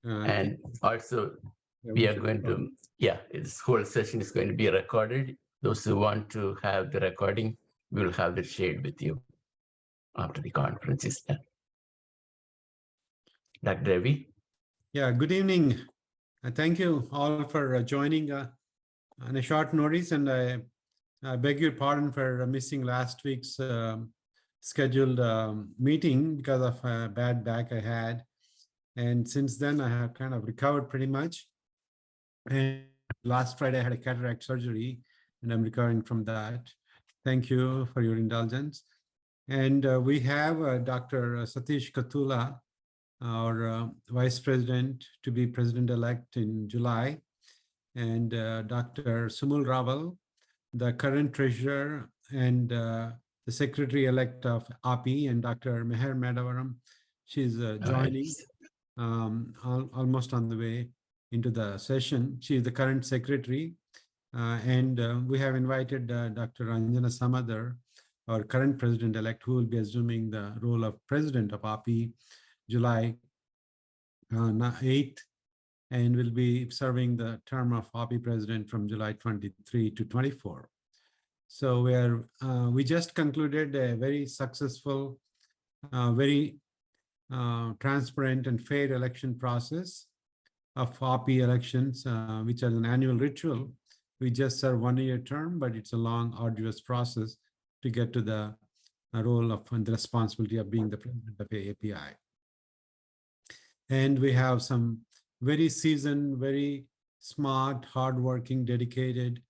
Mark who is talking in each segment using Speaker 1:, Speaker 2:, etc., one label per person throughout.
Speaker 1: And also, we are going to, this whole session is going to be recorded. Those who want to have the recording, we will have it shared with you after the conference is done. Dr. Ravi?
Speaker 2: Yeah, good evening. Thank you all for joining on a short notice, and I beg your pardon for missing last week's scheduled meeting because of a bad back I had. And since then, I have kind of recovered pretty much. And last Friday, I had a cataract surgery, and I'm recovering from that. Thank you for your indulgence. And we have Dr. Satish Katula, our vice president to be president-elect in July, and Dr. Sumul Raval, the current treasurer and the secretary-elect of AAPI, and Dr. Meher Madavaram. She's joining almost on the way into the session. She's the current secretary. And we have invited Dr. Anjana Samadar, our current president-elect, who will be assuming the role of president of AAPI July 8th, and will be serving the term of AAPI president from July 23 to 24. So we just concluded a very successful, very transparent and fair election process of AAPI elections, which is an annual ritual. We just serve 1-year term, but it's a long, arduous process to get to the role of and the responsibility of being the president of AAPI. And we have some very seasoned, very smart, hardworking, dedicated,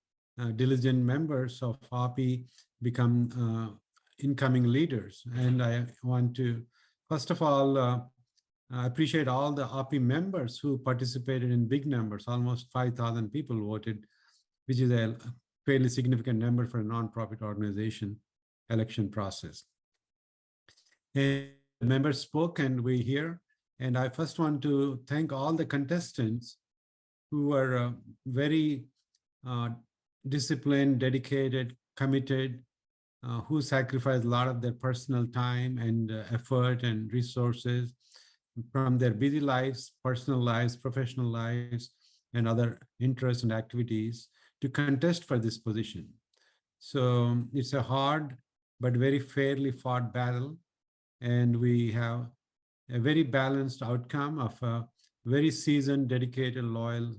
Speaker 2: diligent members of AAPI become incoming leaders. And I want to, first of all, I appreciate all the AAPI members who participated in big numbers. Almost 5,000 people voted, which is a fairly significant number for a nonprofit organization election process. And members spoke, and we hear. And I first want to thank all the contestants who were very disciplined, dedicated, committed, who sacrificed a lot of their personal time and effort and resources from their busy lives, personal lives, professional lives, and other interests and activities to contest for this position. So it's a hard but very fairly fought battle, and we have a very balanced outcome of very seasoned, dedicated, loyal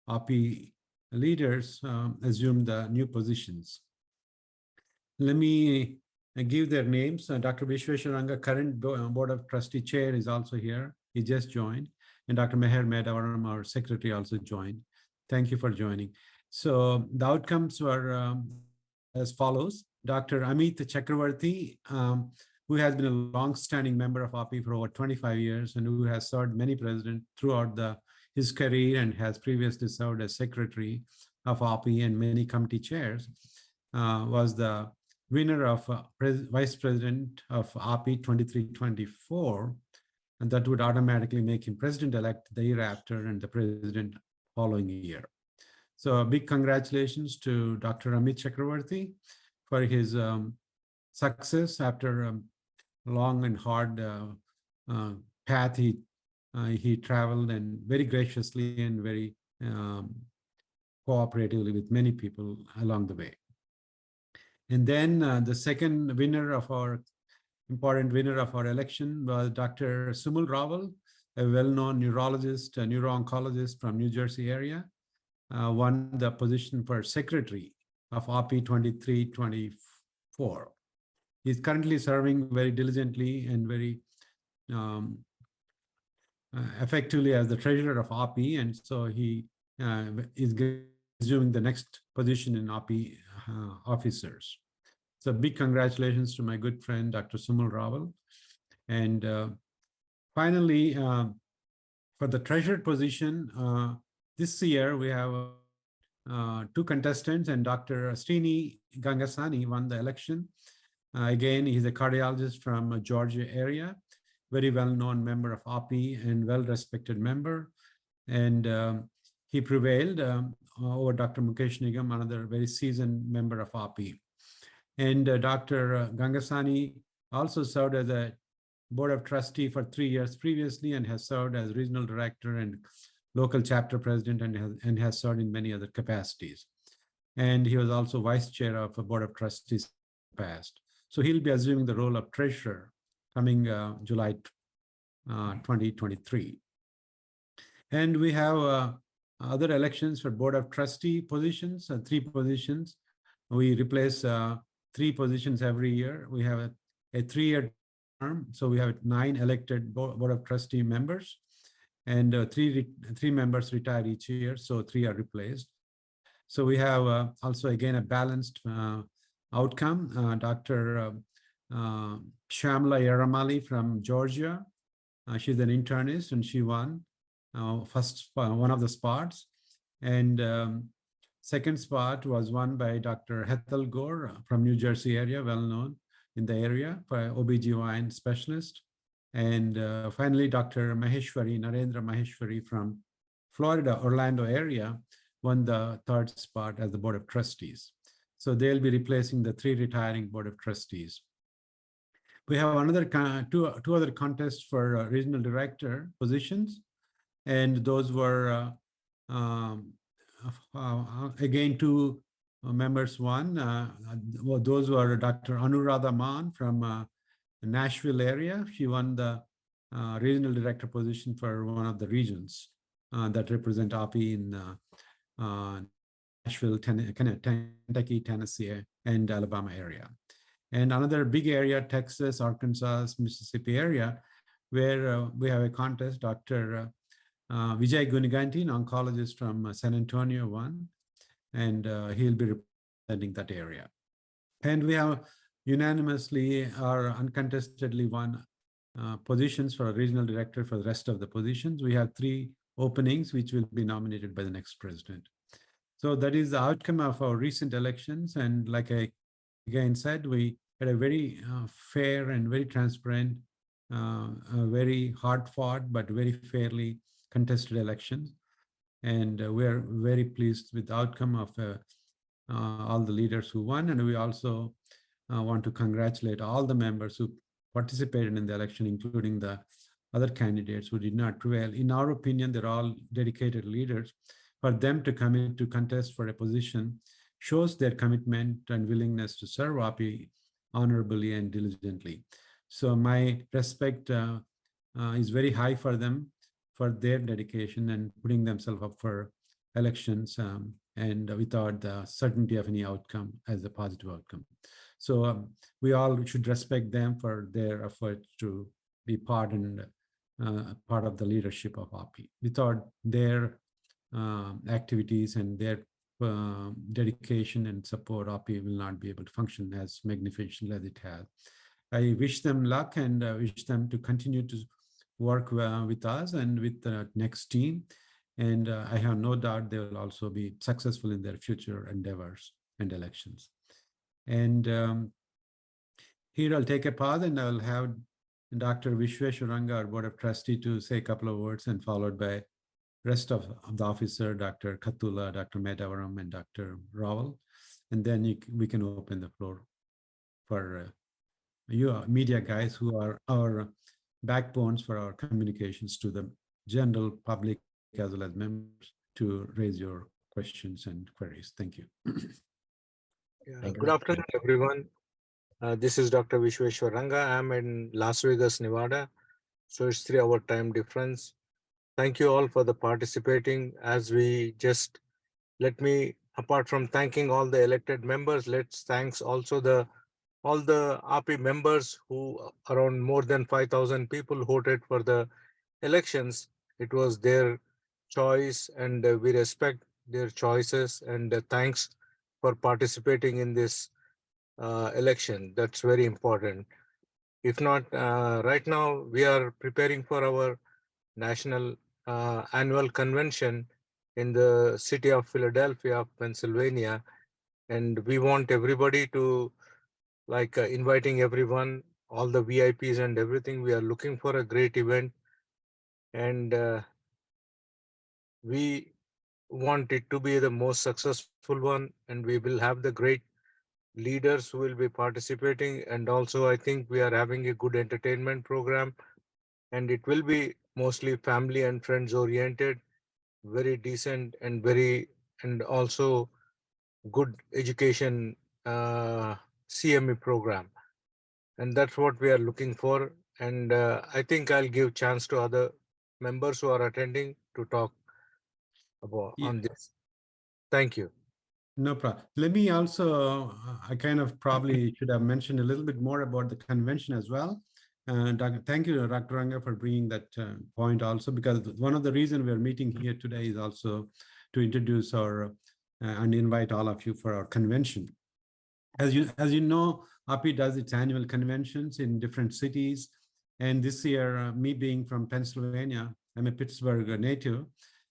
Speaker 2: AAPI leaders assume the new positions. Let me give their names. Dr. Vishweswaranga, current Board of Trustee Chair, is also here. He just joined. And Dr. Meher Madavaram, our secretary, also joined. Thank you for joining. So the outcomes were as follows. Dr. Amit Chakravarti, who has been a long-standing member of AAPI for over 25 years and who has served many presidents throughout his career and has previously served as secretary of AAPI and many committee chairs, was the winner of vice president of AAPI 23-24, and that would automatically make him president-elect the year after and the president following year. So a big congratulations to Dr. Amit Chakravarti for his success after long and hard path he traveled, and very graciously and very cooperatively with many people along the way. And then the second winner of our important winner of our election was Dr. Sumul Raval, a well-known neurologist, a neuro-oncologist from New Jersey area, won the position for secretary of AAPI 23-24. He's currently serving very diligently and very effectively as the treasurer of AAPI, and so he is assuming the next position in AAPI officers. So big congratulations to my good friend, Dr. Sumul Raval. And finally, for the treasurer position, this year we have 2 contestants, and Dr. Srini Gangasani won the election. Again, he's a cardiologist from Georgia area, very well-known member of AAPI and well-respected member. And he prevailed over Dr. Mukesh Nigam, another very seasoned member of AAPI. And Dr. Gangasani also served as a Board of Trustee for 3 years previously and has served as regional director and local chapter president and has served in many other capacities. And he was also vice chair of a Board of Trustees in the past. So he'll be assuming the role of treasurer coming July 2023. And we have other elections for Board of Trustee positions, 3 positions. We replace 3 positions every year. We have a 3-year term. So we have 9 elected Board of Trustee members, and 3 members retire each year. So 3 are replaced. So we have also, again, a balanced outcome. Dr. Shamla Yaramali from Georgia. She's an internist, and she won first one of the spots. And second spot was won by Dr. Hethel Gore from New Jersey area, well known in the area, for OBGYN specialist. And finally, Dr. Maheshwari, Narendra Maheshwari from Florida, Orlando area, won the 3rd spot as the Board of Trustees. So they'll be replacing the 3 retiring Board of Trustees. We have another two other contests for regional director positions, and those were again 2 members won. Those were Dr. Anuradha Maan from Nashville area. She won the regional director position for one of the regions that represent AAPI in Nashville, Kentucky, Tennessee, and Alabama area. And another big area, Texas, Arkansas, Mississippi area, where we have a contest. Dr. Vijay Guniganti, an oncologist from San Antonio, won, and he'll be representing that area. And we have unanimously or uncontestedly won positions for a regional director for the rest of the positions. We have 3 openings, which will be nominated by the next president. So that is the outcome of our recent elections. And like I again said, we had a very fair and very transparent, very hard fought, but very fairly contested elections. And we are very pleased with the outcome of all the leaders who won. And we also want to congratulate all the members who participated in the election, including the other candidates who did not prevail. In our opinion, they're all dedicated leaders. For them to come in to contest for a position shows their commitment and willingness to serve AAPI honorably and diligently. So my respect is very high for them, for their dedication and putting themselves up for elections and without the certainty of any outcome as a positive outcome. So we all should respect them for their efforts to be part of the leadership of AAPI. Without their activities and their dedication and support, AAPI will not be able to function as magnificent as it has. I wish them luck and wish them to continue to work with us and with the next team. And I have no doubt they will also be successful in their future endeavors and elections. And here I'll take a pause and I'll have Dr. Vishweshwaranga, our Board of Trustee, to say a couple of words, and followed by rest of the officer, Dr. Katula, Dr. Medavaram, and Dr. Raval. And then we can open the floor for you media guys who are our backbones for our communications to the general public as well as members to raise your questions and queries. Thank you.
Speaker 3: Good afternoon, everyone. This is Dr. Vishweshwaranga. I'm in Las Vegas, Nevada. So it's 3-hour time difference. Thank you all for the participating. As we just, let me, apart from thanking all the elected members, let's thanks also all the AAPI members who around more than 5,000 people voted for the elections. It was their choice and we respect their choices, and thanks for participating in this election. That's very important. If not, right now we are preparing for our national annual convention in the city of Philadelphia, Pennsylvania. And we want everybody to inviting everyone, all the VIPs and everything. We are looking for a great event, and we want it to be the most successful one, and we will have the great leaders who will be participating, and also I think we are having a good entertainment program, and it will be mostly family and friends oriented, very decent and very, and also good education CME program, and that's what we are looking for. And I think I'll give chance to other members who are attending to talk about
Speaker 2: Yeah,
Speaker 3: on this. Thank you.
Speaker 2: no problem. Let me also, I kind of probably should have mentioned a little bit more about the convention as well. Thank you, Dr. Ranga, for bringing that point also, because one of the reasons we're meeting here today is also to introduce our and invite all of you for our convention. As you know, AAPI does its annual conventions in different cities. And this year, me being from Pennsylvania, I'm a Pittsburgh native,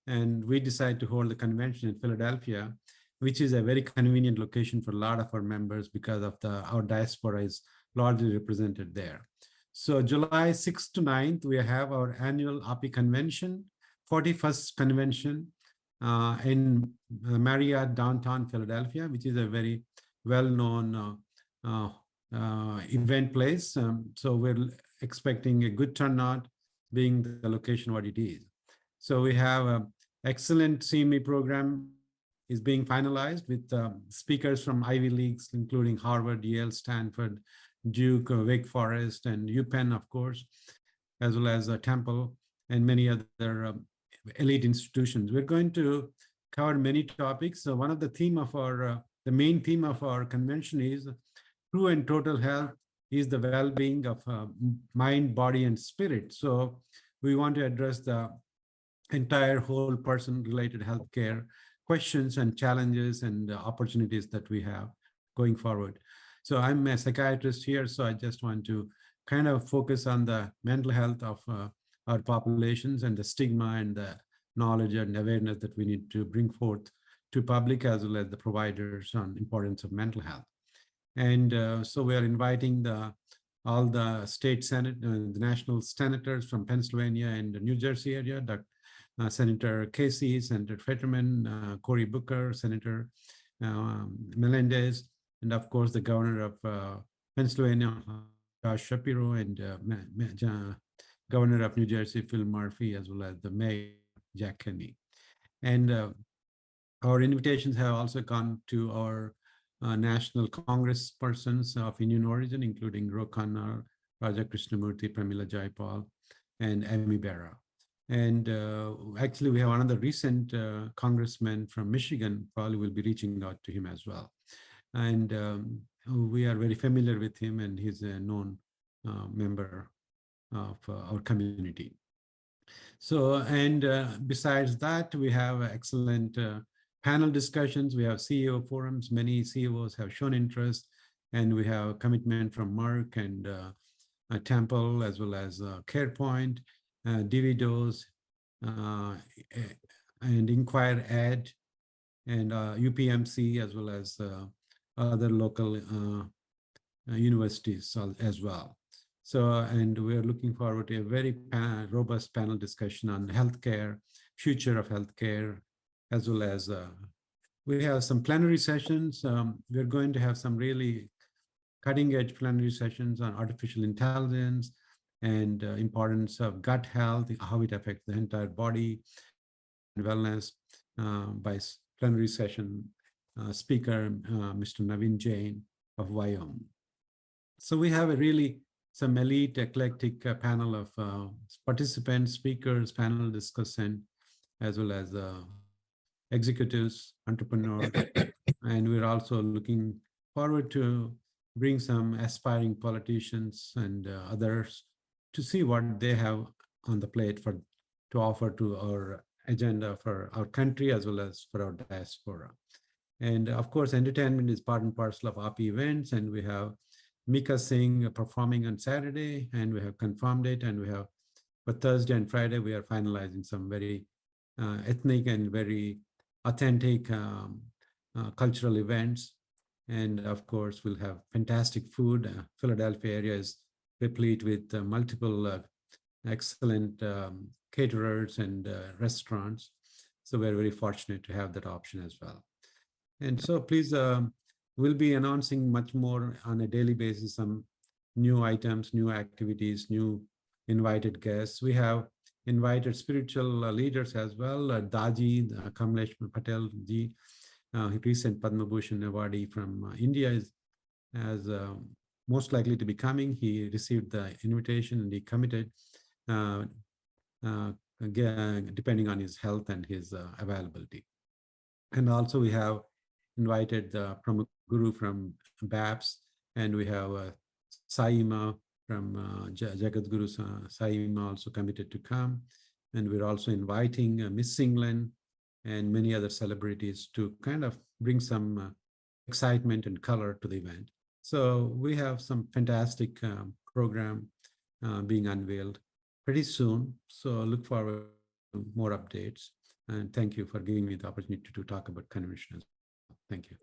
Speaker 2: and we decided to hold the convention in Philadelphia, which is a very convenient location for a lot of our members because of our diaspora is largely represented there. So July 6th to 9th, we have our annual AAPI convention, 41st convention in Marriott downtown Philadelphia, which is a very well-known event place. So we're expecting a good turnout being the location what it is. So we have an excellent CME program is being finalized with speakers from Ivy Leagues, including Harvard, Yale, Stanford, Duke, Wake Forest, and UPenn, of course, as well as Temple and many other elite institutions. We're going to cover many topics. So one of the theme of our, the main theme of our convention is true and total health is the well-being of mind, body, and spirit. So we want to address the entire whole person related healthcare questions and challenges and opportunities that we have going forward. So I'm a psychiatrist here, so I just want to kind of focus on the mental health of our populations and the stigma and the knowledge and awareness that we need to bring forth to public as well as the providers on importance of mental health. And so we are inviting all the state senate, the national senators from Pennsylvania and the New Jersey area, Senator Casey, Senator Fetterman, Cory Booker, Senator Melendez, and of course the governor of Pennsylvania, Josh Shapiro, and governor of New Jersey, Phil Murphy, as well as the mayor, Jack Kenney. And our invitations have also gone to our national Congress persons of Indian origin, including Ro Khanna, Raja Krishnamurthy, Pramila Jaipal, and Amy Bera. And actually, we have another recent congressman from Michigan, probably will be reaching out to him as well. And we are very familiar with him, and he's a known member of our community. So, and besides that, we have excellent panel discussions. We have CEO forums. Many CEOs have shown interest, and we have commitment from Merck and Temple, as well as CarePoint, DiviDos, and Inquire Ed, and UPMC, as well as other local universities as well. So, and we're looking forward to a very robust panel discussion on healthcare, future of healthcare, as well as we have some plenary sessions. We're going to have some really cutting edge plenary sessions on artificial intelligence and importance of gut health, how it affects the entire body and wellness by plenary session speaker, Mr. Naveen Jain of Wyoming. So we have a really some elite eclectic panel of participants, speakers, panel discussant, as well as executives, entrepreneurs. And we're also looking forward to bring some aspiring politicians and others to see what they have on the plate to offer to our agenda for our country as well as for our diaspora. And of course, entertainment is part and parcel of AAPI events, and we have Mika Singh performing on Saturday, and we have confirmed it, and we have for Thursday and Friday, we are finalizing some very ethnic and very authentic cultural events. And of course, we'll have fantastic food. Philadelphia area is replete with multiple excellent caterers and restaurants. So we're very fortunate to have that option as well. And so please we'll be announcing much more on a daily basis, some new items, new activities, new invited guests. We have invited spiritual leaders as well. Daji, Kamlesh Patel ji, recent Padma Bhushan awardee from India, is as most likely to be coming. He received the invitation and he committed, depending on his health and his availability. And also we have invited the Guru from BAPS, and we have Saima from Jagadguru Saima also committed to come. And we're also inviting Miss England and many other celebrities to kind of bring some excitement and color to the event. So we have some fantastic program being unveiled pretty soon. So look forward to more updates. And thank you for giving me the opportunity to talk about convention. Thank you.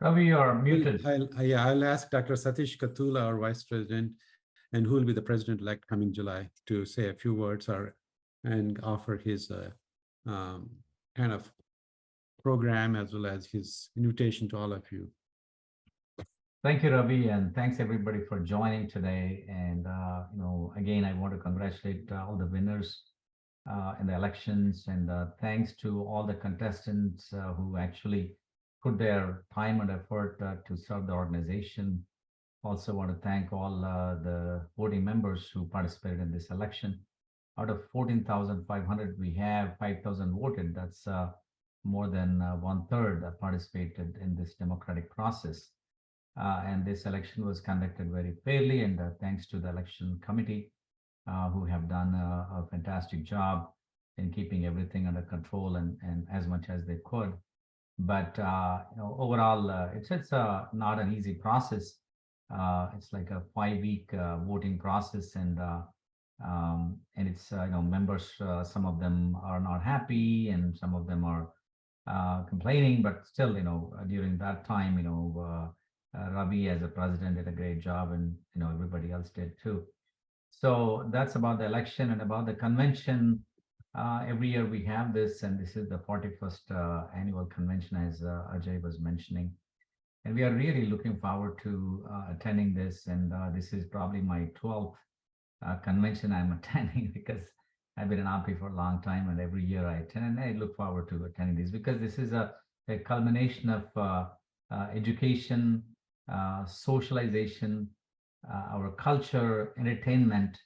Speaker 4: Ravi, you're muted.
Speaker 2: I'll ask Dr. Satish Katula, our Vice President, and who will be the President-elect coming July, to say a few words and offer his kind of program as well as his invitation to all of you.
Speaker 4: Thank you, Ravi, and thanks everybody for joining today. And again, I want to congratulate all the winners in the elections, and thanks to all the contestants who actually put their time and effort to serve the organization. Also want to thank all the voting members who participated in this election. Out of 14,500, we have 5,000 voted. That's more than 1/3 that participated in this democratic process. And this election was conducted very fairly, and thanks to the election committee who have done a fantastic job in keeping everything under control and as much as they could. But overall, it's not an easy process. It's like a 5-week voting process, and it's members. Some of them are not happy, and some of them are complaining. But still, during that time, Ravi as a president did a great job, and everybody else did too. So that's about the election. And about the convention. Every year we have this, and this is the 41st annual convention, as Ajay was mentioning. And we are really looking forward to attending this. And this is probably my 12th convention I'm attending, because I've been in AAPI for a long time, and every year I attend, and I look forward to attending this, because this is a culmination of education, socialization, our culture, entertainment,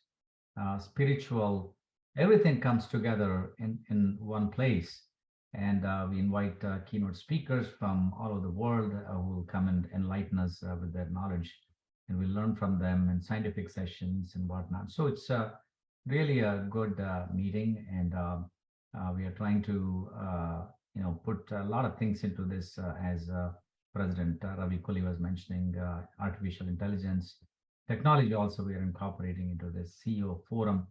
Speaker 4: spiritual. Everything comes together in one place. And we invite keynote speakers from all over the world who will come and enlighten us with their knowledge, and we'll learn from them in scientific sessions and whatnot. So it's really a good meeting, and we are trying to put a lot of things into this, as President Ravi Kulli was mentioning, artificial intelligence, technology also we are incorporating into this CEO forum.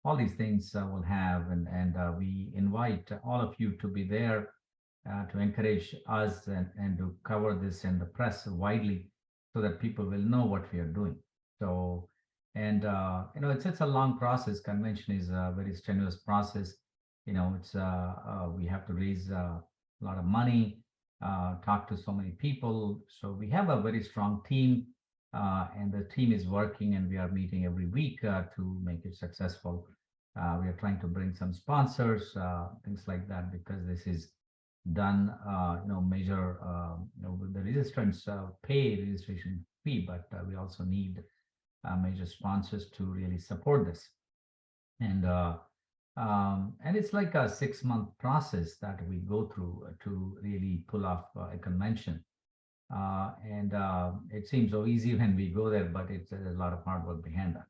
Speaker 4: All these things we'll have, and we invite all of you to be there to encourage us and to cover this in the press widely, so that people will know what we are doing. So, and it's a long process. Convention is a very strenuous process. It's we have to raise a lot of money, talk to so many people. So we have a very strong team, and the team is working, and we are meeting every week to make it successful. We are trying to bring some sponsors, things like that, because this is done, measure, the registrants pay registration fee, but we also need major sponsors to really support this. And it's like a 6-month process that we go through to really pull off a convention. And it seems so easy when we go there, but it's a lot of hard work behind that.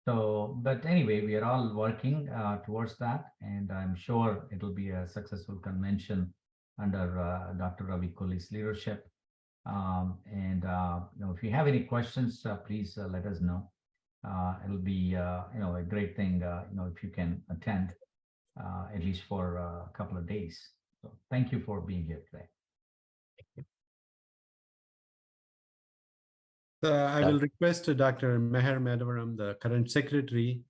Speaker 4: So, but anyway, we are all working towards that, and I'm sure it'll be a successful convention under Dr. Ravi Kulli's leadership. If you have any questions, please let us know. It'll be a great thing, if you can attend at least for a couple of days. So, thank you for being here today.
Speaker 2: I will request Dr. Meher Madavaram, the current secretary,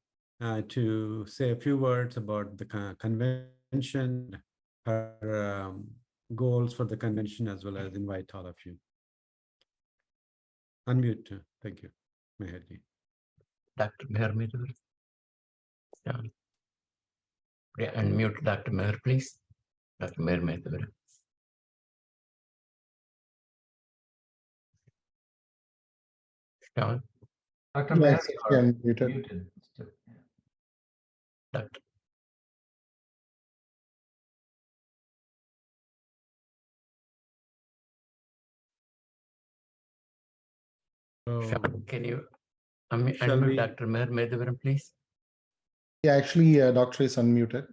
Speaker 2: to say a few words about the convention, her goals for the convention, as well as invite all of you. Unmute. Thank you, Meherji.
Speaker 1: Dr. Meher Meher. Yeah, unmute Dr. Meher, please. Dr. Meher Meher. Sean,
Speaker 4: Dr. Meher,
Speaker 5: Yes,
Speaker 4: you are
Speaker 5: I'm muted.
Speaker 4: muted still. Yeah.
Speaker 1: Dr.
Speaker 2: So,
Speaker 1: Sean, can you
Speaker 2: shall
Speaker 1: unmute
Speaker 2: we?
Speaker 1: Dr. Meher Meher, please?
Speaker 5: Yeah, actually, doctor is unmuted.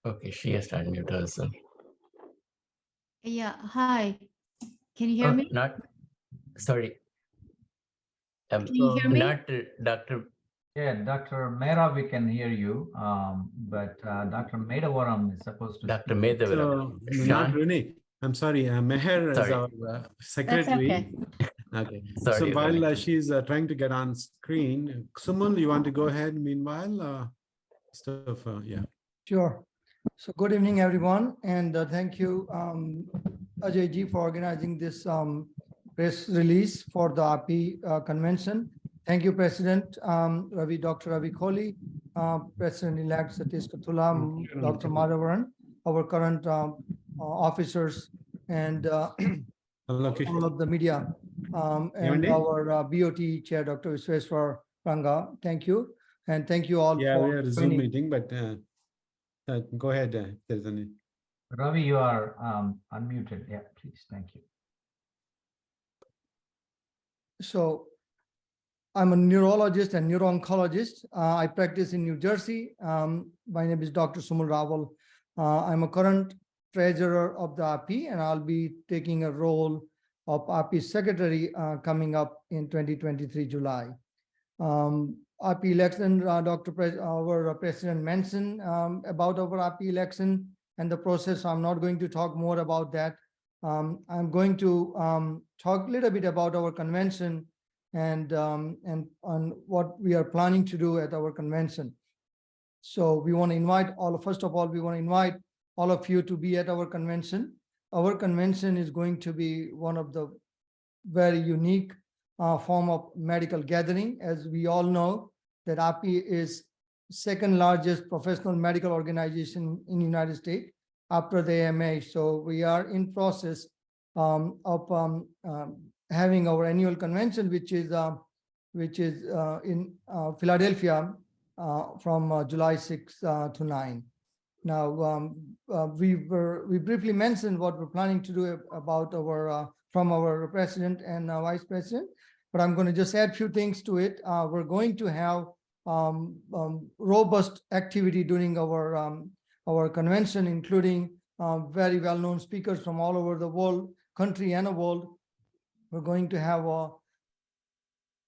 Speaker 1: Okay, she has to unmute herself.
Speaker 6: Yeah, hi. Can you hear
Speaker 1: Oh,
Speaker 6: me?
Speaker 1: not, sorry.
Speaker 6: Can you hear me?
Speaker 1: Not Dr.
Speaker 4: Yeah, Dr. Mehra, we can hear you, but Dr. Medavaram is supposed to
Speaker 1: Dr.
Speaker 4: speak.
Speaker 1: Medavaram.
Speaker 2: So, not
Speaker 1: Sean,
Speaker 2: really. I'm sorry. Meher is
Speaker 1: Sorry.
Speaker 2: our
Speaker 6: That's
Speaker 2: secretary.
Speaker 6: okay.
Speaker 2: Okay.
Speaker 1: sorry.
Speaker 2: So while
Speaker 1: Ronnie.
Speaker 2: she's trying to get on screen, Suman, you want to go ahead meanwhile? Yeah.
Speaker 7: Sure. So good evening, everyone, and thank you, Ajay ji, for organizing this press release for the AAPI convention. Thank you, President Dr. Ravi Kohli, President-elect Satish Kathula, Dr. Madhavan, our current officers, and all of the media, and our BOT Chair, Dr. Vishweshwar Ranga. Thank you, and thank you all
Speaker 2: Yeah,
Speaker 7: for
Speaker 2: we are a Zoom
Speaker 7: joining.
Speaker 2: meeting, but go ahead if there's any.
Speaker 4: Ravi, you are unmuted. Yeah, please. Thank you.
Speaker 7: So I'm a neurologist and neuro-oncologist. I practice in New Jersey. My name is Dr. Sumal Rawal. I'm a current treasurer of the AAPI, and I'll be taking a role of AAPI secretary coming up in 2023 July. AAPI election, our president mentioned about our AAPI election and the process. I'm not going to talk more about that. I'm going to talk a little bit about our convention and on what we are planning to do at our convention. So we want to invite first of all, we want to invite all of you to be at our convention. Our convention is going to be one of the very unique form of medical gathering. As we all know, that AAPI is second largest professional medical organization in the United States after the AMA. So we are in process of having our annual convention, which is in Philadelphia from July 6 to 9. Now, we briefly mentioned what we're planning to do about our from our president and vice president, but I'm going to just add a few things to it. We're going to have robust activity during our convention, including very well-known speakers from all over the world, country and the world. We're going to have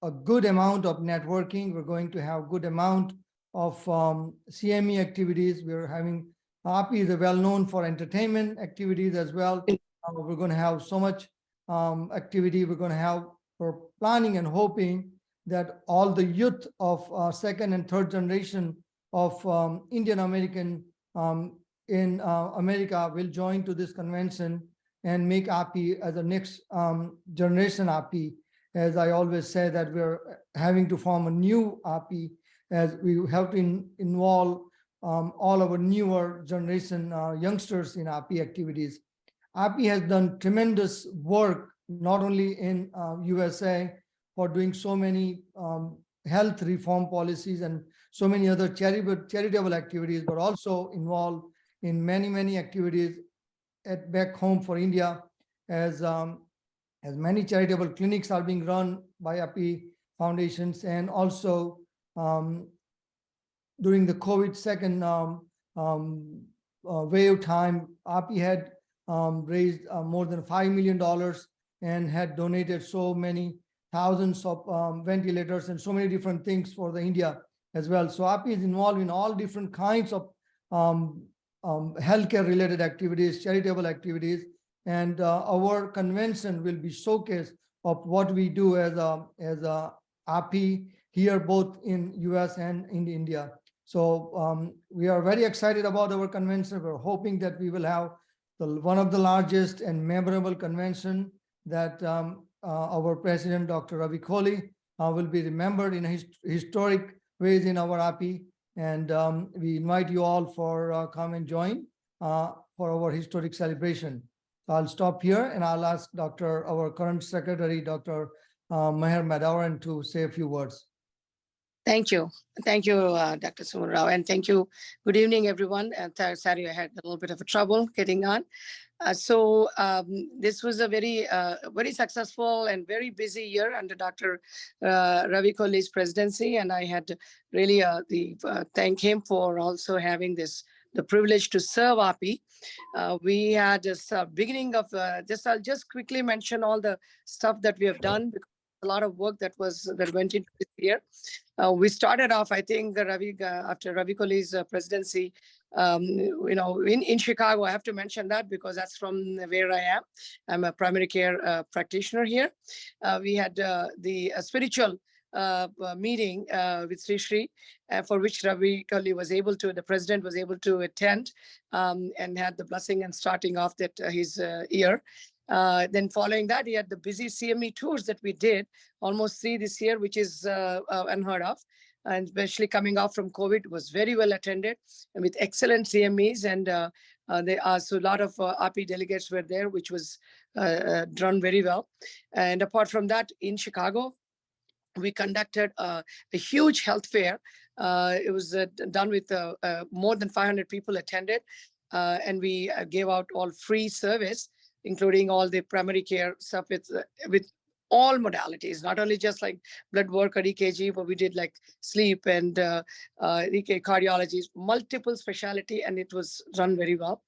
Speaker 7: a good amount of networking. We're going to have good amount of CME activities. We're having AAPI is well known for entertainment activities as well. We're going to have so much activity. We're going to have, we're planning and hoping that all the youth of second and third generation of Indian American in America will join to this convention and make AAPI as the next generation AAPI. As I always say that we're having to form a new AAPI, as we have to involve all our newer generation youngsters in AAPI activities. AAPI has done tremendous work, not only in USA for doing so many health reform policies and so many other charitable activities, but also involved in many activities at back home for India, as many charitable clinics are being run by AAPI foundations, and also during the COVID second wave time, AAPI had raised more than $5 million and had donated so many thousands of ventilators and so many different things for the India as well. So AAPI is involved in all different kinds of healthcare related activities, charitable activities, and our convention will be showcase of what we do as a AAPI here, both in US and in India. So we are very excited about our convention. We're hoping that we will have one of the largest and memorable convention that our president, Dr. Ravi Kohli, will be remembered in historic ways in our AAPI. And we invite you all for come and join for our historic celebration. So I'll stop here and I'll ask our current secretary, Dr. Meher Madhavan, to say a few words.
Speaker 8: Thank you. Thank you, Dr. Suman Rao, and thank you. Good evening, everyone. And sorry, I had a little bit of a trouble getting on. This was a very successful and very busy year under Dr. Ravi Kohli's presidency, and I had really thank him for also having the privilege to serve AAPI. We had this beginning of this. I'll just quickly mention all the stuff that we have done, because a lot of work that went into this year. We started off, I think, after Ravi Kohli's presidency, in Chicago. I have to mention that because that's from where I am. I'm a primary care practitioner here. We had the spiritual meeting with Sri, for which Ravi Kohli the president was able to attend and had the blessing and starting off that his year. Then following that, he had the busy CME tours that we did, almost 3 this year, which is unheard of. And especially coming off from COVID, was very well attended and with excellent CMEs. And so a lot of AAPI delegates were there, which was done very well. And apart from that, in Chicago, we conducted a huge health fair. It was done with more than 500 people attended. And we gave out all free service, including all the primary care stuff with all modalities, not only just like blood work or EKG, but we did like sleep and cardiology, multiple specialty, and it was run very well.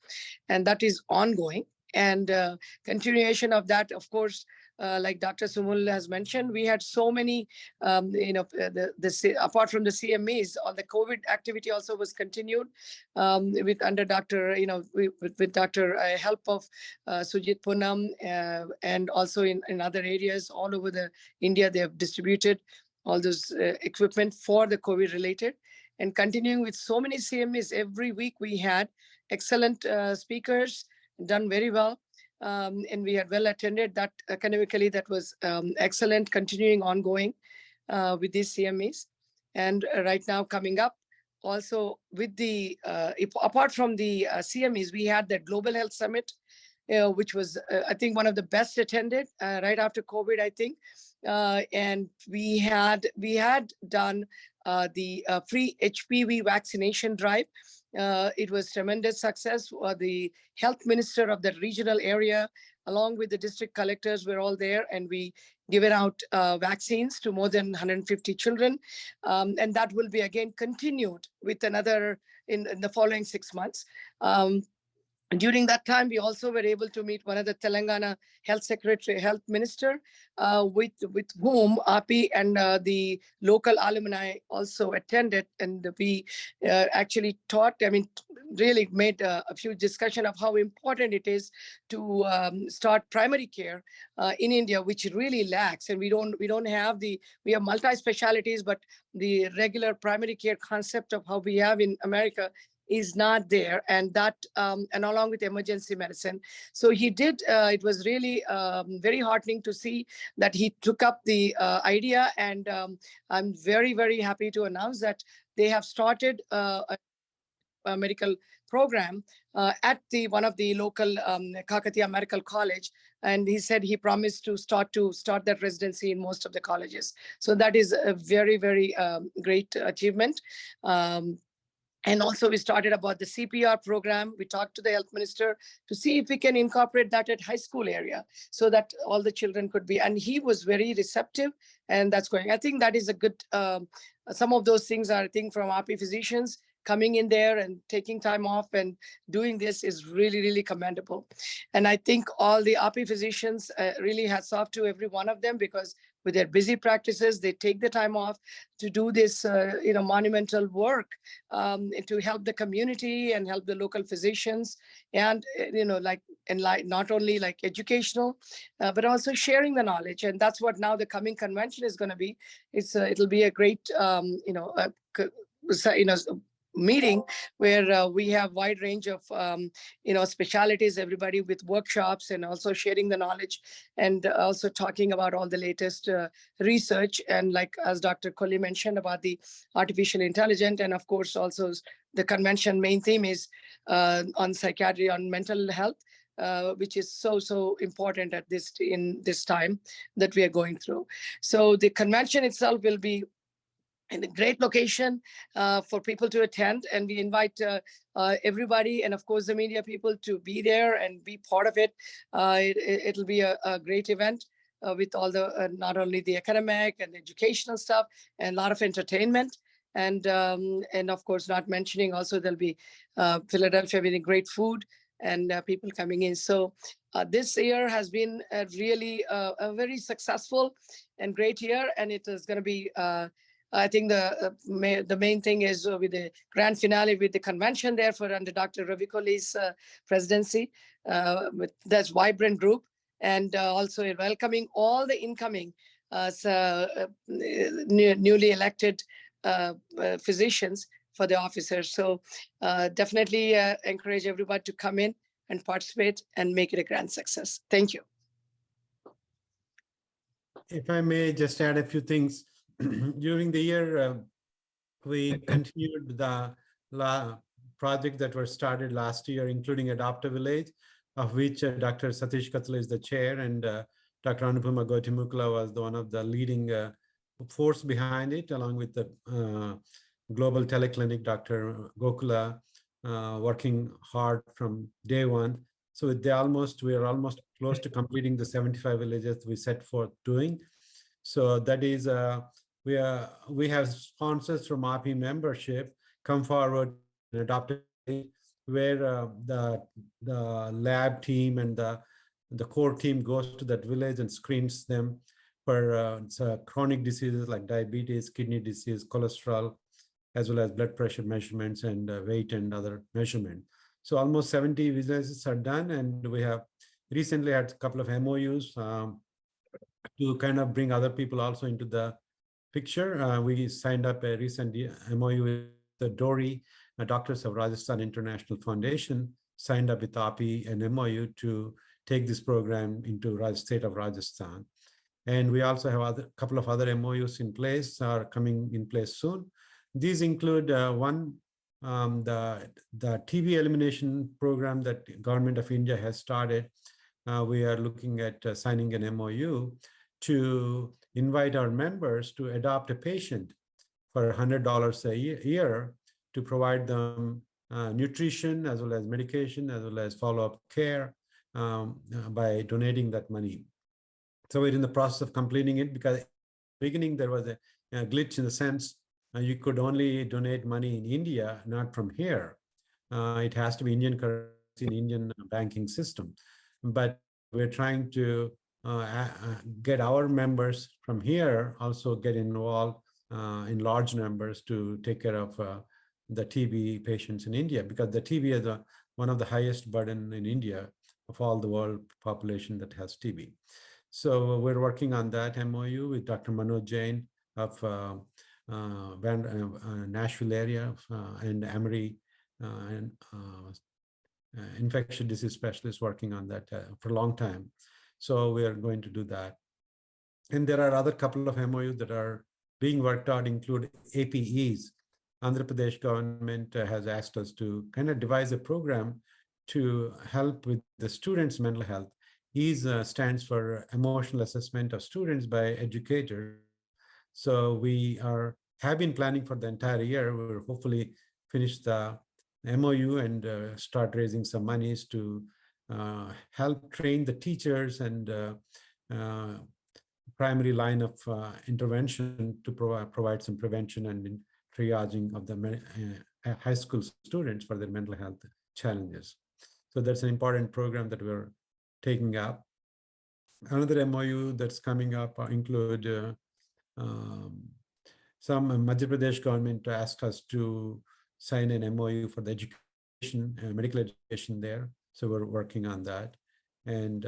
Speaker 8: And that is ongoing. And continuation of that, of course, like Dr. Sumul has mentioned, we had so many, apart from the CMEs, all the COVID activity also was continued with under Dr. With Dr. Help of Sujit Poonam, and also in other areas all over India. They have distributed all those equipment for the COVID related, and continuing with so many CMEs. Every week we had excellent speakers, done very well. And we had well attended that academically. That was excellent, continuing ongoing with these CMEs. And right now coming up also with the, apart from the CMEs, we had the Global Health Summit, which was, I think, one of the best attended right after COVID, I think. And we had done the free HPV vaccination drive. It was tremendous success. The health minister of that regional area, along with the district collectors, were all there, and we given out vaccines to more than 150 children. And that will be again continued with another in the following 6 months. During that time, we also were able to meet one of the Telangana health minister, with whom AAPI and the local alumni also attended. And we actually really made a few discussion of how important it is to start primary care in India, which really lacks. And we don't have we have multi-specialties, but the regular primary care concept of how we have in America is not there, and that and along with emergency medicine. So he did, it was really very heartening to see that he took up the idea, and I'm very, very happy to announce that they have started a medical program at one of the local Kakatiya Medical College, and he said he promised to start that residency in most of the colleges. So that is a very, very great achievement. And also we started about the CPR program. We talked to the health minister to see if we can incorporate that at high school area so that all the children could be, and he was very receptive, and that's going. I think that is a good, some of those things are, I think, from AAPI physicians coming in there and taking time off and doing this is really, really commendable. And I think all the AAPI physicians really hats off to every one of them, because with their busy practices, they take the time off to do this, monumental work to help the community and help the local physicians. And, like not only like educational, but also sharing the knowledge. And that's what now the coming convention is going to be. It'll be a great, meeting where we have wide range of specialities, everybody with workshops and also sharing the knowledge and also talking about all the latest research. And like as Dr. Kohli mentioned about the artificial intelligence, and of course also the convention main theme is on psychiatry, on mental health, which is so important in this time that we are going through. So the convention itself will be in a great location for people to attend, and we invite everybody and of course the media people to be there and be part of it. It'll be a great event with all the not only the academic and educational stuff and a lot of entertainment. And of course, not mentioning also there'll be Philadelphia with great food and people coming in. So this year has been really a very successful and great year, and it is going to be I think the main thing is with the grand finale with the convention there for under Dr. Ravi Kohli's presidency, with that's vibrant group, and also welcoming all the incoming newly elected physicians for the officers. So definitely encourage everybody to come in and participate and make it a grand success. Thank you.
Speaker 2: If I may just add a few things. During the year, we continued the project that were started last year, including Adopt a Village, of which Dr. Satish Katla is the chair, and Dr. Anupama Gautamukula was one of the leading force behind it, along with the Global Teleclinic, Dr. Gokula, working hard from day one. So we are almost close to completing the 75 villages we set forth doing. So that is, we have sponsors from AAPI membership come forward and adopt it, where the lab team and the core team goes to that village and screens them for chronic diseases like diabetes, kidney disease, cholesterol, as well as blood pressure measurements and weight and other measurements. So almost 70 visits are done, and we have recently had a couple of MOUs to kind of bring other people also into the picture. We signed up a recent MOU with the DORI, Doctors of Rajasthan International Foundation, signed up with AAPI an MOU to take this program into the state of Rajasthan. And we also have a couple of other MOUs in place, are coming in place soon. These include one, the TB elimination program that Government of India has started. We are looking at signing an MOU to invite our members to adopt a patient for $100 a year to provide them nutrition as well as medication as well as follow-up care by donating that money. So we're in the process of completing it, because in the beginning there was a glitch in the sense you could only donate money in India, not from here. It has to be Indian currency in Indian banking system. But we're trying to get our members from here also get involved in large numbers to take care of the TB patients in India, because the TB is one of the highest burden in India of all the world population that has TB. So we're working on that MOU with Dr. Manoj Jain of Nashville area and Emory and infectious disease specialist working on that for a long time. So we are going to do that. And there are other couple of MOUs that are being worked out, include APEs. Andhra Pradesh government has asked us to kind of devise a program to help with the students' mental health. EASE stands for Emotional Assessment of Students by Educators. So we have been planning for the entire year. We'll hopefully finish the MOU and start raising some monies to help train the teachers and primary line of intervention to provide some prevention and triaging of the high school students for their mental health challenges. So that's an important program that we're taking up. Another MOU that's coming up include some Madhya Pradesh government asked us to sign an MOU for the education, medical education there. So we're working on that. And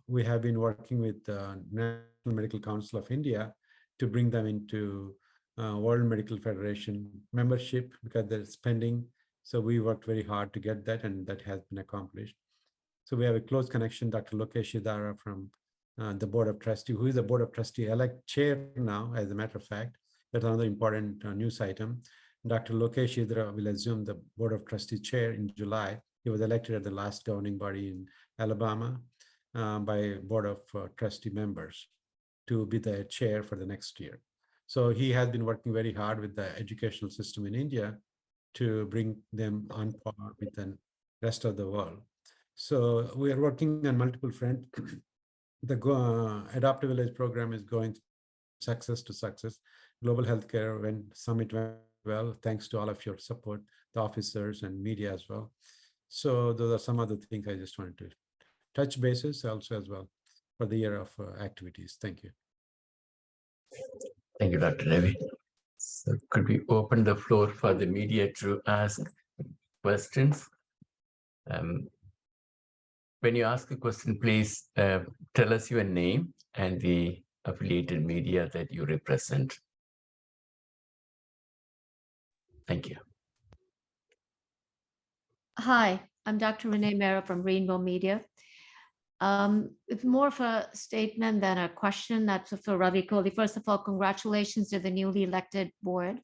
Speaker 2: we have been working with the National Medical Council of India to bring them into World Medical Federation membership because they're spending. So we worked very hard to get that, and that has been accomplished. So we have a close connection, Dr. Lokesh Idara from the Board of Trustee, who is the Board of Trustee elect chair now, as a matter of fact. That's another important news item. Dr. Lokesh Idara will assume the Board of Trustee chair in July. He was elected at the last governing body in Alabama by Board of Trustee members to be the chair for the next year. So he has been working very hard with the educational system in India to bring them on par with the rest of the world. So we are working on multiple fronts. The Adaptive Village program is going success to success. Global Healthcare Summit went well, thanks to all of your support, the officers and media as well. So those are some other things I just wanted to touch bases also as well for the year of activities. Thank you.
Speaker 1: Thank you, Dr. Ravi. So could we open the floor for the media to ask questions? When you ask a question, please tell us your name and the affiliated media that you represent. Thank you.
Speaker 6: Hi, I'm Dr. Renee Mera from Rainbow Media. It's more of a statement than a question. That's for Ravi Kohli. First of all, congratulations to the newly elected board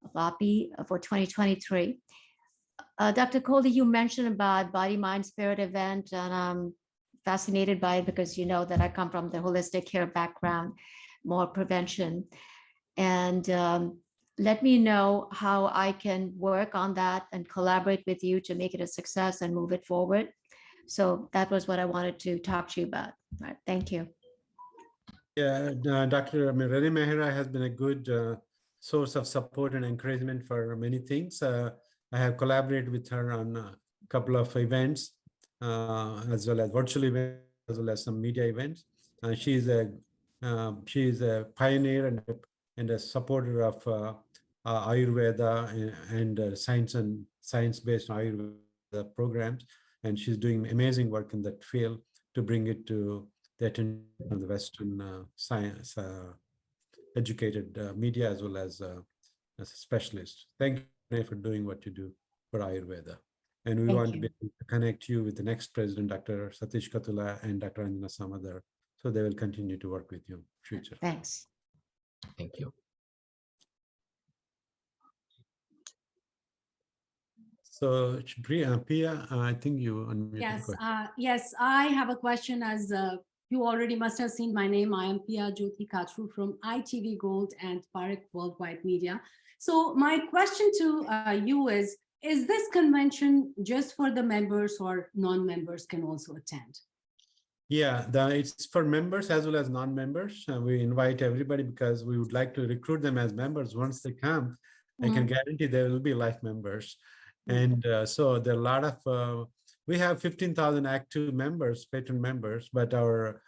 Speaker 6: of AAPI for 2023. Dr. Kohli, you mentioned about Body, Mind, Spirit event, and I'm fascinated by it because you know that I come from the holistic care background, more prevention. And let me know how I can work on that and collaborate with you to make it a success and move it forward. So that was what I wanted to talk to you about. All right, thank you.
Speaker 2: Yeah, Dr. Renee Mehra has been a good source of support and encouragement for many things. I have collaborated with her on a couple of events, as well as virtual events, as well as some media events. She is a pioneer and a supporter of Ayurveda and science-based Ayurveda programs, and she's doing amazing work in that field to bring it to the attention of the Western science educated media as well as a specialist. Thank you for doing what you do for Ayurveda. And we want to be able to connect you with the next president, Dr. Satish Katula and Dr. Anjana Samadar, so they will continue to work with you in future.
Speaker 6: Thanks.
Speaker 1: Thank you.
Speaker 2: So Pia, I think you unmuted.
Speaker 9: Yes, yes, I have a question. As you already must have seen my name, I am Pia Jyoti Kachru from ITV Gold and Parik Worldwide Media. So my question to you is this convention just for the members or non-members can also attend? Yeah,
Speaker 2: it's for members as well as non-members. We invite everybody because we would like to recruit them as members. Once they come, I can guarantee they will be life members. And so there are a lot of, we have 15,000 active members, patron members, but our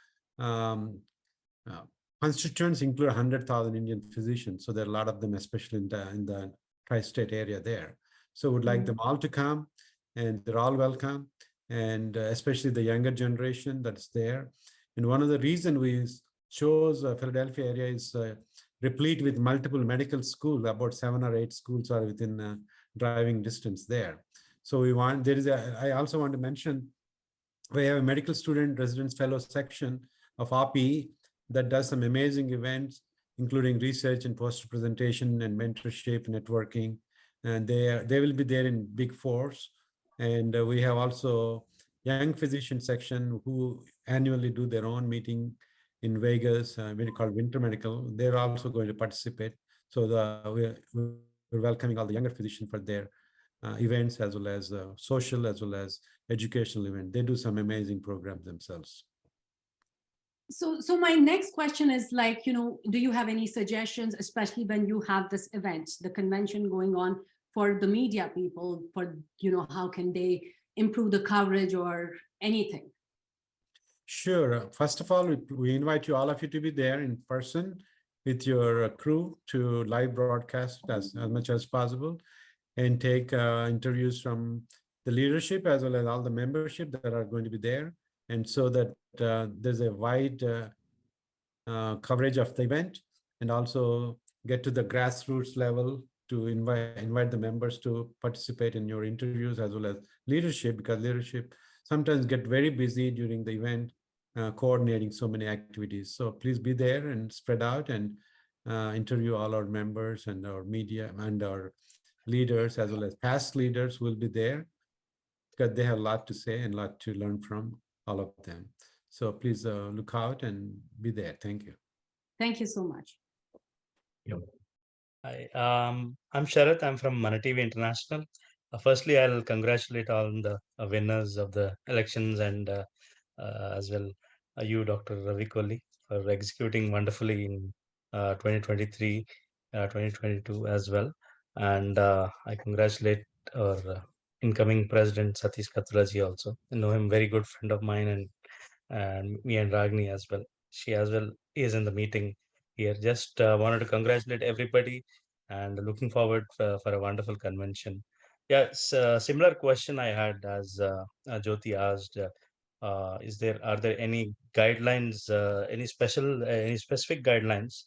Speaker 2: constituents include 100,000 Indian physicians. So there are a lot of them, especially in the tri-state area there. So we'd like them all to come, and they're all welcome, and especially the younger generation that's there. And one of the reasons we chose Philadelphia area is replete with multiple medical schools. About 7 or 8 schools are within driving distance there. So we want, I also want to mention, we have a medical student residence fellow section of AAPI that does some amazing events, including research and poster presentation and mentorship, networking. And they will be there in big force. And we have also young physician section who annually do their own meeting in Vegas, called Winter Medical. They're also going to participate. So we're welcoming all the younger physicians for their events, as well as social, as well as educational event. They do some amazing programs themselves.
Speaker 9: So my next question is, like, do you have any suggestions, especially when you have this event, the convention going on, for the media people, for, how can they improve the coverage or anything?
Speaker 2: Sure. First of all, we invite all of you to be there in person with your crew to live broadcast as much as possible, and take interviews from the leadership as well as all the membership that are going to be there. And so that there's a wide coverage of the event, and also get to the grassroots level to invite the members to participate in your interviews as well as leadership, because leadership sometimes get very busy during the event, coordinating so many activities. So please be there and spread out and interview all our members and our media and our leaders as well as past leaders will be there, because they have a lot to say and a lot to learn from all of them. So please look out and be there. Thank you.
Speaker 9: Thank you so much.
Speaker 10: Hi, I'm Sharath. I'm from Mana TV International. Firstly, I'll congratulate all the winners of the elections, and as well you, Dr. Ravi Kohli, for executing wonderfully in 2023, 2022 as well. And I congratulate our incoming president, Satish Kathuraji also. I know him, very good friend of mine, and me and Ragini as well. She as well is in the meeting here. Just wanted to congratulate everybody and looking forward for a wonderful convention. Yeah, similar question I had as Jyoti asked. Are there any guidelines, any specific guidelines,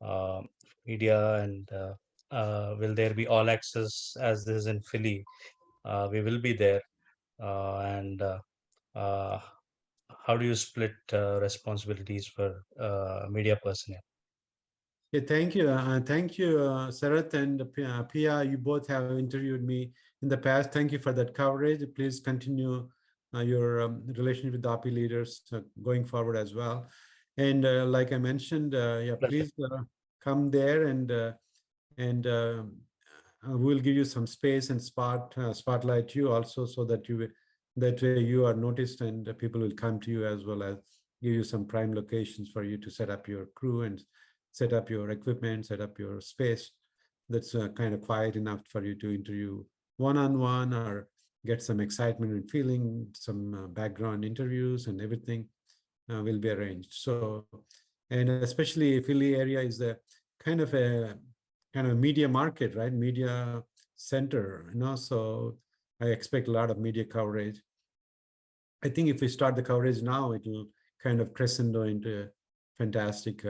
Speaker 10: uh, media, and will there be all access as this is in Philly? We will be there, and how do you split responsibilities for media personnel?
Speaker 2: Okay, thank you. Thank you, Sarath and Pia. You both have interviewed me in the past. Thank you for that coverage. Please continue your relationship with the AAPI leaders going forward as well. And like I mentioned, yeah, please come there, and we'll give you some space and spotlight you also, so that that way you are noticed and people will come to you, as well as give you some prime locations for you to set up your crew and set up your equipment, set up your space that's kind of quiet enough for you to interview one-on-one or get some excitement and feeling, some background interviews and everything will be arranged. So, and especially Philly area is a kind of media market, right? Media center, so I expect a lot of media coverage. I think if we start the coverage now, it will kind of crescendo into a fantastic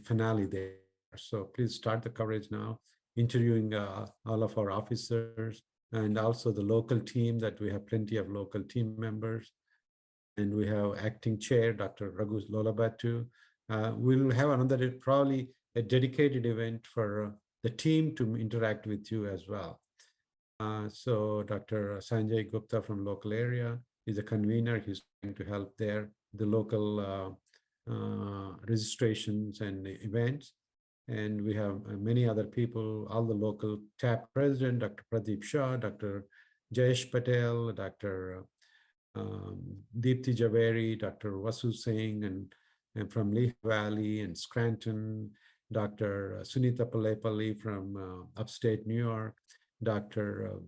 Speaker 2: finale there. So please start the coverage now, interviewing all of our officers and also the local team, that we have plenty of local team members. And we have acting chair, Dr. Raghu Lolabatu. We'll have another, probably a dedicated event for the team to interact with you as well. So Dr. Sanjay Gupta from local area is a convener. He's trying to help there, the local registrations and events. And we have many other people, all the local TAP president, Dr. Pradeep Shah, Dr. Jayesh Patel, Dr. Deepthi Javeri, Dr. Vasu Singh, and from Lehigh Valley and Scranton, Dr. Sunita Palepalli from upstate New York, Dr.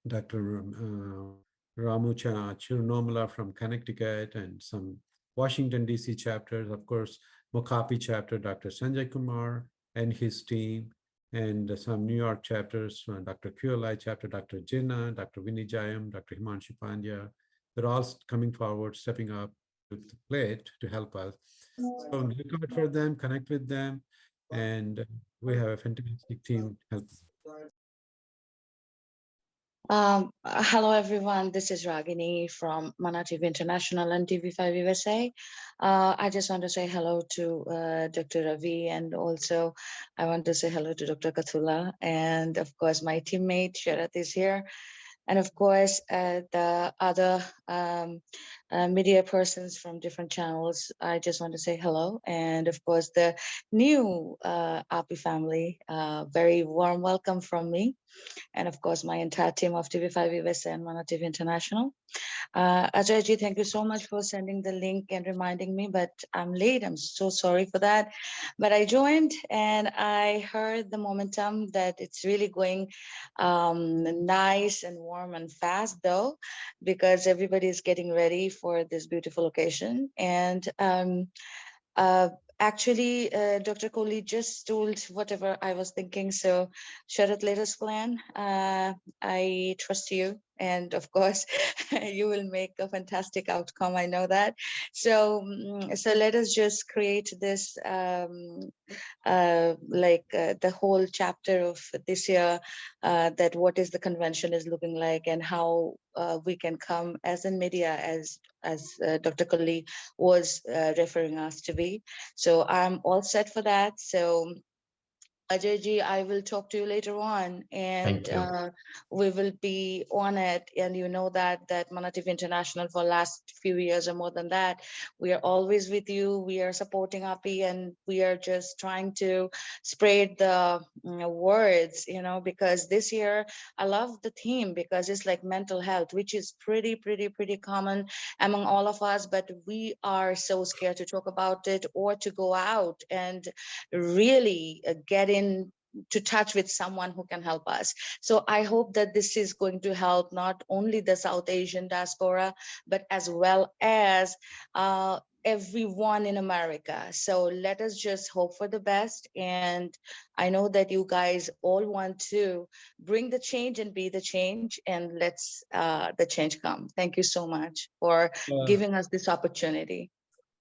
Speaker 2: Ramu Chirunomala from Connecticut, and some Washington, D.C. chapters, of course, Mokapi chapter, Dr. Sanjay Kumar and his team, and some New York chapters, Dr. QLI chapter, Dr. Jinnah, Dr. Vinny Jayam, Dr. Himanshu Pandya. They're all coming forward, stepping up to the plate to help us. So look out for them, connect with them, and we have a fantastic team help.
Speaker 11: Hello, everyone. This is Ragini from Mana TV International and TV5 USA. I just want to say hello to Dr. Ravi, and also I want to say hello to Dr. Kathula, and of course my teammate Sharath is here, and of course the other media persons from different channels. I just want to say hello, and of course the new AAPI family, very warm welcome from me. And of course, my entire team of TV5 USA and Mana TV International. Ajayji, thank you so much for sending the link and reminding me, but I'm late. I'm so sorry for that. But I joined and I heard the momentum that it's really going nice and warm and fast, though, because everybody is getting ready for this beautiful occasion. And Actually, Dr. Kohli just told whatever I was thinking. So, Sharath, let us plan. I trust you. And of course, you will make a fantastic outcome. I know that. So, so let us just create this, the whole chapter of this year, that what is the convention is looking like and how we can come as in media, as Dr. Kohli was referring us to be. So I'm all set for that. So Ajayji, I will talk to you later on, and
Speaker 1: Thank you.
Speaker 11: we will be on it. And you know that Manativ International for last few years or more than that, we are always with you. We are supporting AAPI, and we are just trying to spread the words, because this year I love the theme because it's like mental health, which is pretty common among all of us, but we are so scared to talk about it or to go out and really get to touch with someone who can help us. So I hope that this is going to help not only the South Asian diaspora, but as well as everyone in America. So let us just hope for the best. And I know that you guys all want to bring the change and be the change, and let's the change come. Thank you so much for giving us this opportunity.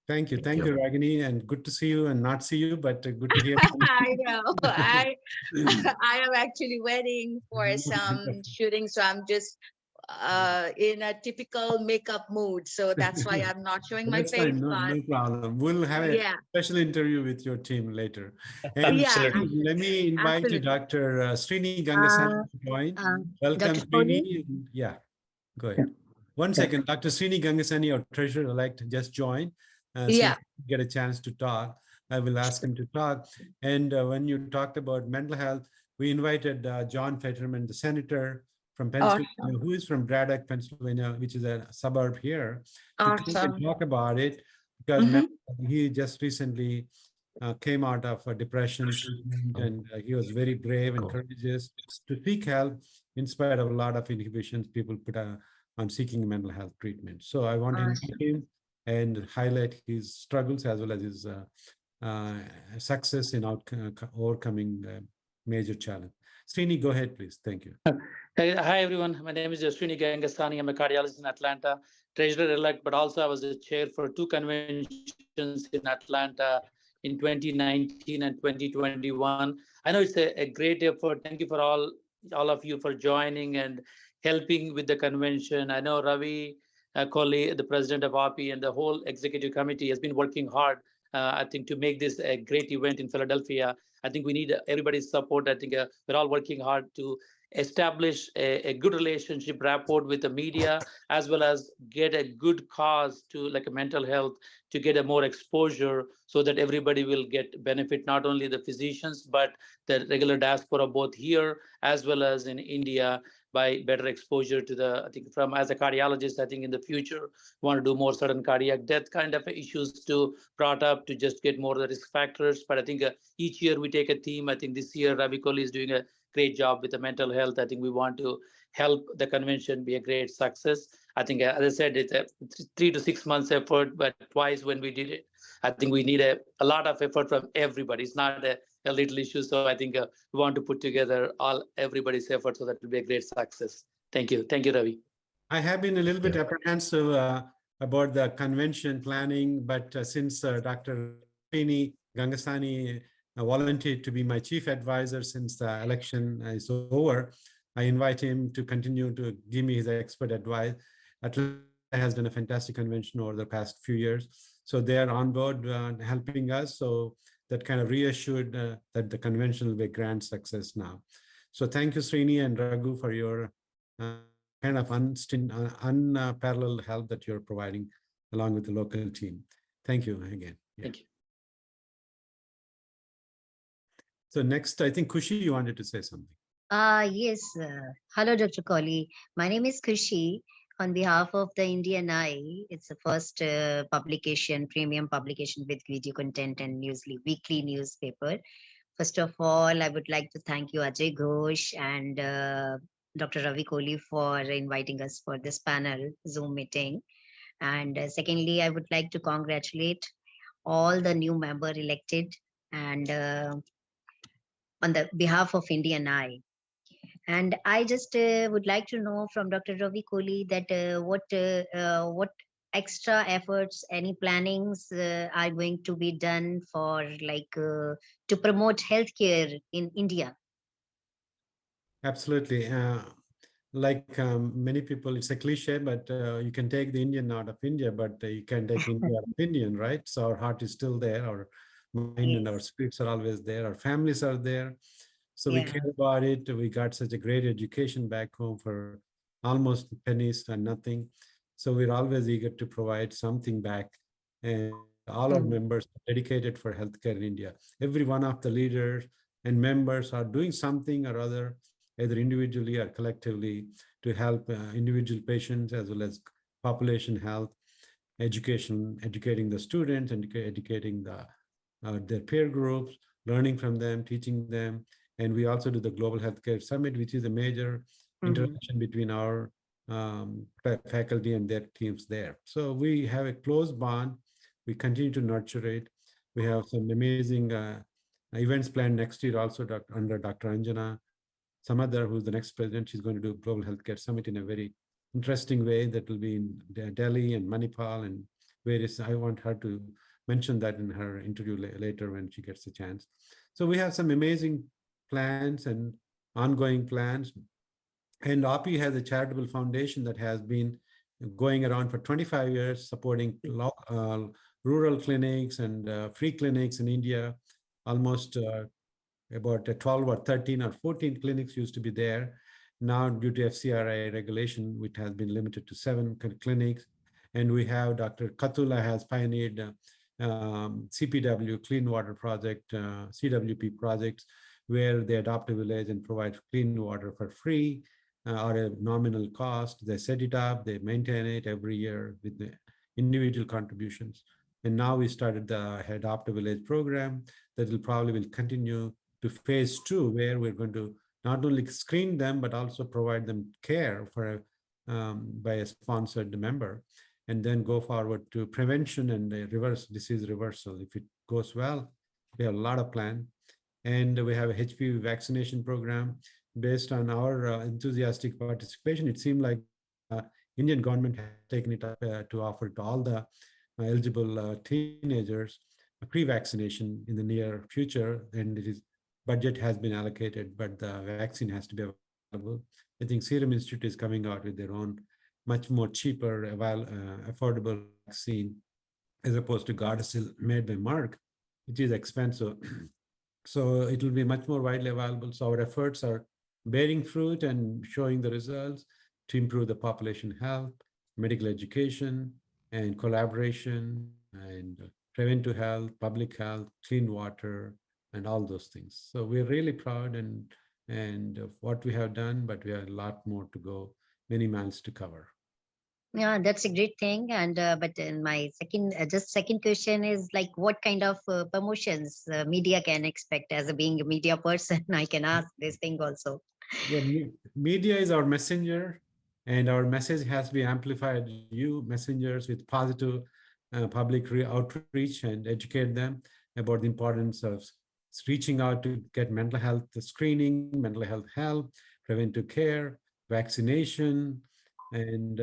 Speaker 2: Thank you.
Speaker 1: Thank
Speaker 2: Thank
Speaker 1: you.
Speaker 2: you, Ragini, and good to see you and not see you, but good to hear from
Speaker 11: I
Speaker 2: you.
Speaker 11: know. I am actually waiting for some shooting, so I'm just in a typical makeup mood. So that's why I'm not showing my
Speaker 2: That's
Speaker 11: face.
Speaker 2: fine. No,
Speaker 11: But
Speaker 2: no problem. We'll have a
Speaker 11: yeah,
Speaker 2: special interview with your team later. And
Speaker 11: yeah,
Speaker 2: let me invite
Speaker 11: absolutely.
Speaker 2: Dr. Srini Gangasani to join. Welcome,
Speaker 11: Dr. Kohli?
Speaker 2: Srini. Yeah, go ahead. One second. Dr. Srini Gangasani, our treasurer-elect, just joined.
Speaker 11: Yeah.
Speaker 2: So get a chance to talk. I will ask him to talk. And when you talked about mental health, we invited John Fetterman, the senator from Pennsylvania, who is from Braddock, Pennsylvania, which is a suburb here, to come and talk about it, because he just recently came out of a depression treatment, and he was very brave and courageous to seek help in spite of a lot of inhibitions people put on seeking mental health treatment. So I want to invite him and highlight his struggles as well as his success in overcoming major challenge. Srini, go ahead, please. Thank you.
Speaker 12: Hi, everyone. My name is Srini Gangasani. I'm a cardiologist in Atlanta, treasurer-elect, but also I was the chair for 2 conventions in Atlanta in 2019 and 2021. I know it's a great effort. Thank you for all of you for joining and helping with the convention. I know Ravi Kohli, the president of AAPI, and the whole executive committee has been working hard, I think, to make this a great event in Philadelphia. I think we need everybody's support. I think we're all working hard to establish a good relationship, rapport with the media, as well as get a good cause to like a mental health, to get a more exposure so that everybody will get benefit, not only the physicians, but the regular diaspora, both here as well as in India, by better exposure to the, I think as a cardiologist, I think in the future, want to do more sudden cardiac death kind of issues to brought up to just get more of the risk factors. But I think each year we take a theme. I think this year Ravi Kohli is doing a great job with the mental health. I think we want to help the convention be a great success. I think, as I said, it's a 3 to 6 months effort, but twice when we did it, I think we need a lot of effort from everybody. It's not a little issue. So I think we want to put together everybody's effort so that it will be a great success. Thank you. Thank you, Ravi.
Speaker 2: I have been a little bit apprehensive about the convention planning, but since Dr. Srini Gangasani volunteered to be my chief advisor since the election is over, I invite him to continue to give me his expert advice. Atlanta has done a fantastic convention over the past few years. So they are on board helping us. So that kind of reassured that the convention will be a grand success now. So thank you, Srini and Raghu, for your kind of unparalleled help that you're providing along with the local team. Thank you again. Yeah.
Speaker 12: Thank you.
Speaker 2: So next, I think Kushi, you wanted to say something.
Speaker 13: Yes. Hello, Dr. Kohli. My name is Kushi. On behalf of the Indian Eye, it's the first publication, premium publication with video content and weekly newspaper. First of all, I would like to thank you, Ajay Ghosh and Dr. Ravi Kohli, for inviting us for this panel Zoom meeting. And secondly, I would like to congratulate all the new member elected and on the behalf of Indian Eye. And I just would like to know from Dr. Ravi Kohli that what extra efforts, any plannings are going to be done for to promote healthcare in India?
Speaker 2: Absolutely. Like many people, it's a cliche, but you can take the Indian out of India, but you can take India out of Indian, right? So our heart is still there, our mind and our spirits are always there, our families are there. So we care about it. We got such a great education back home for almost pennies and nothing. So we're always eager to provide something back. And all our members are dedicated for healthcare in India. Every one of the leaders and members are doing something or other, either individually or collectively, to help individual patients as well as population health, educating the students, and educating their peer groups, learning from them, teaching them. And we also do the Global Healthcare Summit, which is a major interaction between our faculty and their teams there. So we have a close bond. We continue to nurture it. We have some amazing events planned next year also under Dr. Anjana Samadar, who's the next president. She's going to do Global Healthcare Summit in a very interesting way that will be in Delhi and Manipal and various. I want her to mention that in her interview later when she gets a chance. So we have some amazing plans and ongoing plans. And AAPI has a charitable foundation that has been going around for 25 years, supporting rural clinics and free clinics in India. Almost about 12 or 13 or 14 clinics used to be there. Now, due to FCRI regulation, which has been limited to 7 clinics. And we have Dr. Katula has pioneered CPW, Clean Water Project, CWP projects, where they adopt a village and provide clean water for free or a nominal cost. They set it up, they maintain it every year with the individual contributions. And now we started the Adopt a Village program that will continue to phase 2, where we're going to not only screen them, but also provide them care for by a sponsored member, and then go forward to prevention and disease reversal. If it goes well, we have a lot of plan. And we have a HPV vaccination program based on our enthusiastic participation. It seemed like Indian government has taken it up to offer to all the eligible teenagers a pre-vaccination in the near future, and budget has been allocated, but the vaccine has to be available. I think Serum Institute is coming out with their own much more cheaper, affordable vaccine, as opposed to Gardasil made by Merck, which is expensive. So it will be much more widely available. So our efforts are bearing fruit and showing the results to improve the population health, medical education, and collaboration, and preventive health, public health, clean water, and all those things. So we're really proud and of what we have done, but we have a lot more to go, many miles to cover.
Speaker 13: Yeah, that's a great thing. And but in my second question is like, what kind of promotions media can expect? As being a media person, I can ask this thing also.
Speaker 2: Yeah, media is our messenger, and our message has to be amplified. You messengers with positive public outreach and educate them about the importance of reaching out to get mental health screening, mental health help, preventive care, vaccination, and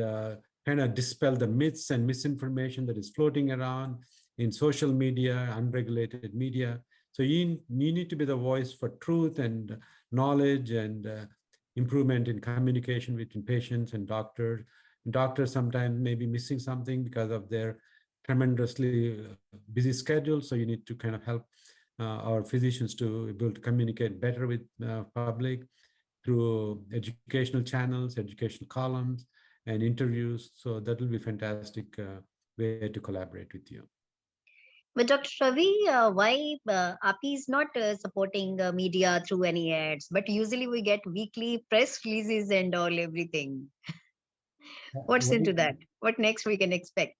Speaker 2: kind of dispel the myths and misinformation that is floating around in social media, unregulated media. So you need to be the voice for truth and knowledge and improvement in communication between patients and doctors. Doctors sometimes may be missing something because of their tremendously busy schedule. So you need to kind of help our physicians to be able to communicate better with public through educational channels, educational columns, and interviews. So that will be fantastic way to collaborate with you.
Speaker 13: But Dr. Ravi, why AAPI is not supporting media through any ads, but usually we get weekly press releases and all everything. What's into that? What next we can expect?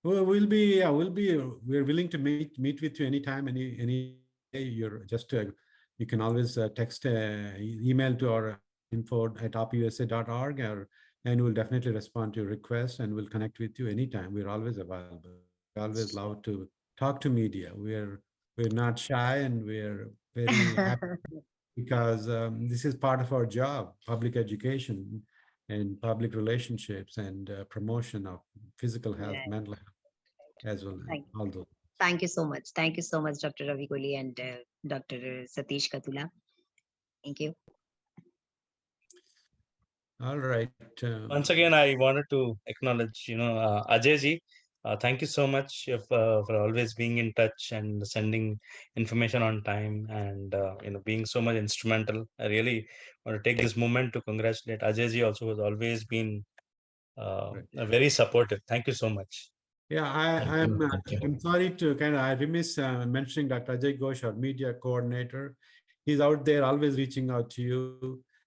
Speaker 2: Well, we're willing to meet with you anytime, any day. You can always text, email to our info@apusa.org, and we'll definitely respond to your requests, and we'll connect with you anytime. We're always available. We always love to talk to media. We're not shy, and we're very happy because this is part of our job, public education and public relationships and promotion of physical health,
Speaker 13: Yeah.
Speaker 2: mental health, as well as all those.
Speaker 13: Thank you so much. Thank you so much, Dr. Ravi Kohli and Dr. Satish Katula. Thank you.
Speaker 2: All right.
Speaker 10: Once again, I wanted to acknowledge, Ajay ji. Thank you so much for always being in touch and sending information on time, and being so much instrumental. I really want to take this moment to congratulate Ajay ji, also, who has always been very supportive. Thank you so much.
Speaker 2: Yeah, I'm sorry to I remiss mentioning Dr. Ajay Ghosh, our media coordinator. He's out there always reaching out to you,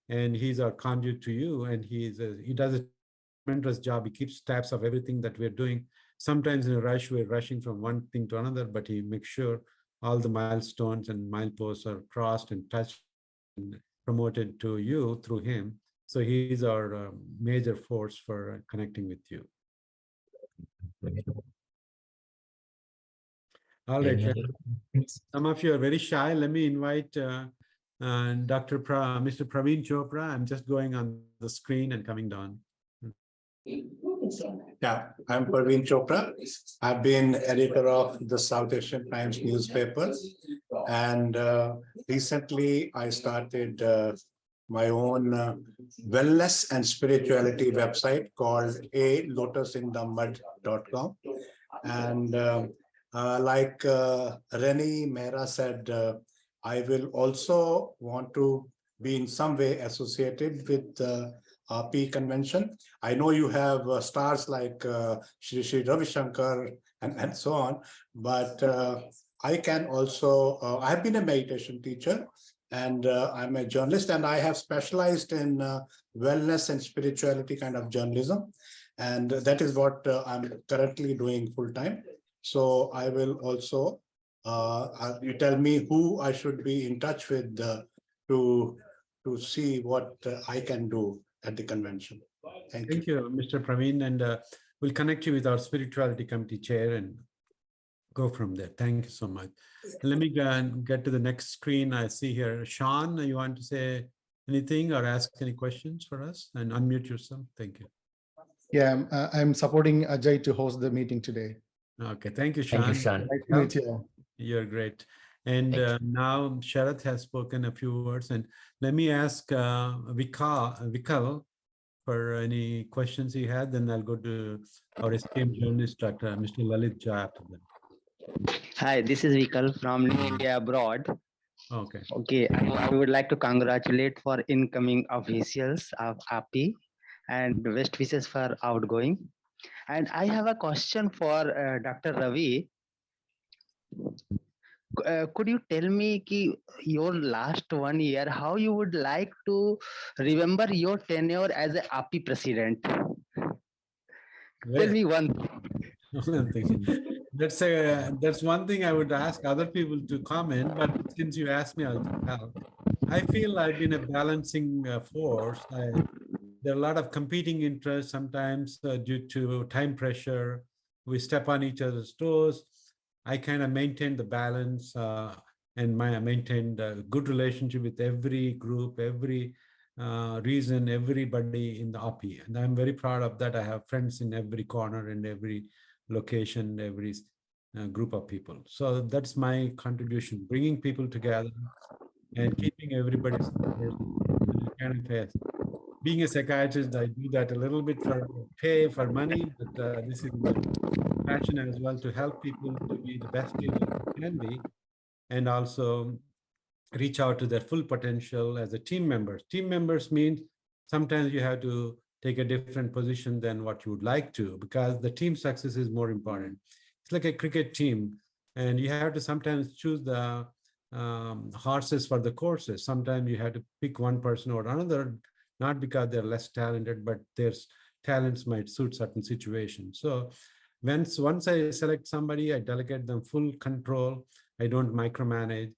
Speaker 2: and he's our conduit to you, and he does a tremendous job. He keeps tabs of everything that we're doing. Sometimes in a rush, we're rushing from one thing to another, but he makes sure all the milestones and mileposts are crossed and touched and promoted to you through him. So he's our major force for connecting with you. All right. Some of you are very shy. Let me invite Mr. Praveen Chopra. I'm just going on the screen and coming down.
Speaker 14: Yeah, I'm Praveen Chopra. I've been editor of the South Asian Times newspaper, and recently I started my own wellness and spirituality website called alotusindthemud.com. And like Rennie Mehra said, I will also want to be in some way associated with AAPI convention. I know you have stars like Shri Ravi Shankar and so on, but I can also, I have been a meditation teacher, and I'm a journalist, and I have specialized in wellness and spirituality kind of journalism. And that is what I'm currently doing full time. So I will also, you tell me who I should be in touch with to see what I can do at the convention. Thank
Speaker 2: you, Mr. Praveen, and we'll connect you with our spirituality committee chair and go from there. Thank you so much. Let me get to the next screen. I see here, Sean, you want to say anything or ask any questions for us, and unmute yourself. Thank you.
Speaker 5: Yeah, I'm supporting Ajay to host the meeting today.
Speaker 2: Okay, thank you, Sean.
Speaker 1: Thank you, Sean.
Speaker 5: Nice to meet you.
Speaker 2: You're great. And now Sharath has spoken a few words, and let me ask Vikal for any questions he had, then I'll go to our esteemed journalist, Mr. Lalit Jha after that.
Speaker 15: Hi, this is Vikal from New India Abroad.
Speaker 2: Okay.
Speaker 15: Okay, I would like to congratulate for incoming officials of AAPI and best wishes for outgoing. And I have a question for Dr. Ravi. Could you tell me your last 1 year, how you would like to remember your tenure as an AAPI president? Tell me one
Speaker 2: thing. That's one thing I would ask other people to comment, but since you asked me, I'll tell. I feel I've been a balancing force. There are a lot of competing interests sometimes due to time pressure. We step on each other's toes. I kind of maintain the balance and maintained a good relationship with every group, every reason, everybody in the AAPI. And I'm very proud of that. I have friends in every corner and every location, every group of people. So that's my contribution, bringing people together and keeping everybody kind of fast. Being a psychiatrist, I do that a little bit for pay, for money, but this is my passion as well, to help people to be the best they can be, and also reach out to their full potential as a team members. Team members means sometimes you have to take a different position than what you would like to, because the team success is more important. It's like a cricket team, and you have to sometimes choose the horses for the courses. Sometimes you have to pick one person or another, not because they're less talented, but their talents might suit certain situations. So once I select somebody, I delegate them full control. I don't micromanage.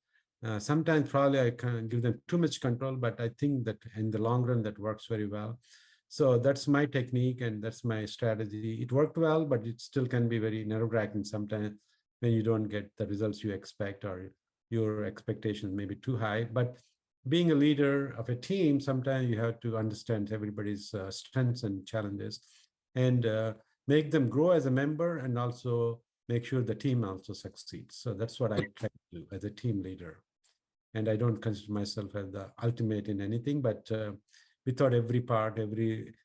Speaker 2: Sometimes probably I can give them too much control, but I think that in the long run, that works very well. So that's my technique and that's my strategy. It worked well, but it still can be very nerve-wracking sometimes when you don't get the results you expect, or your expectations may be too high. But being a leader of a team, sometimes you have to understand everybody's strengths and challenges, and make them grow as a member, and also make sure the team also succeeds. So that's what I try to do as a team leader. And I don't consider myself as the ultimate in anything, but without every part, every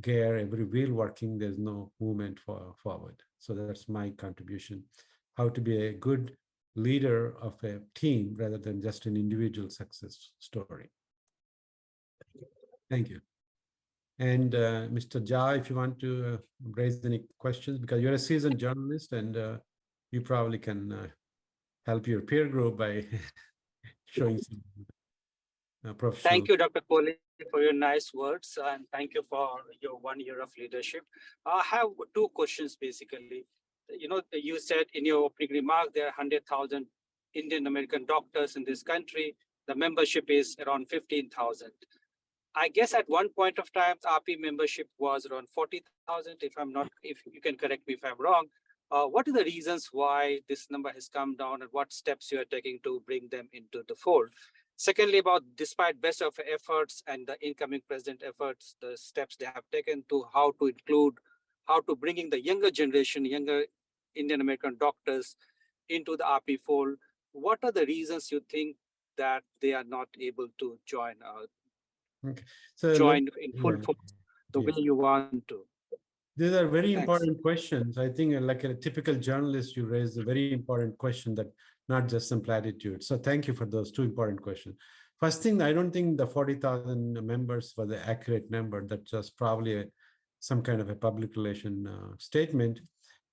Speaker 2: gear, every wheel working, there's no movement forward. So that's my contribution, how to be a good leader of a team rather than just an individual success story. Thank you. And Mr. Jha, if you want to raise any questions, because you're a seasoned journalist, and you probably can help your peer group by showing some professional.
Speaker 16: Thank you, Dr. Kohli, for your nice words, and thank you for your 1 year of leadership. I have two questions, basically. You know, you said in your opening remark, there are 100,000 Indian American doctors in this country. The membership is around 15,000. I guess at one point of time, the AAPI membership was around 40,000. If you can correct me if I'm wrong. What are the reasons why this number has come down, and what steps you are taking to bring them into the fold? Secondly, about despite best of efforts and the incoming president efforts, the steps they have taken to how to bringing the younger generation, younger Indian American doctors into the AAPI fold. What are the reasons you think that they are not able to join in full force the way you want to?
Speaker 2: These are very
Speaker 16: Thanks.
Speaker 2: important questions. I think like a typical journalist, you raised a very important question, that not just some platitudes. So thank you for those two important questions. First thing, I don't think the 40,000 members were the accurate number. That's just probably some kind of a public relation statement.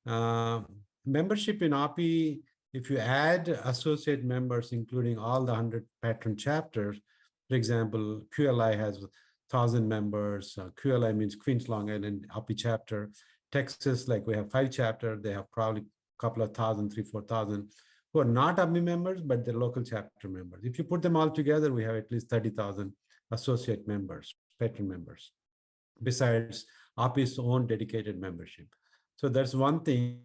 Speaker 2: Membership in AAPI, if you add associate members, including all the 100 patron chapters, for example, QLI has 1,000 members. QLI means Queens Long Island AAPI chapter. Texas, like we have 5 chapters, they have probably a couple of thousand, 3,000-4,000 who are not AAPI members, but they're local chapter members. If you put them all together, we have at least 30,000 associate members, patron members, besides AAPI's own dedicated membership. So that's one thing.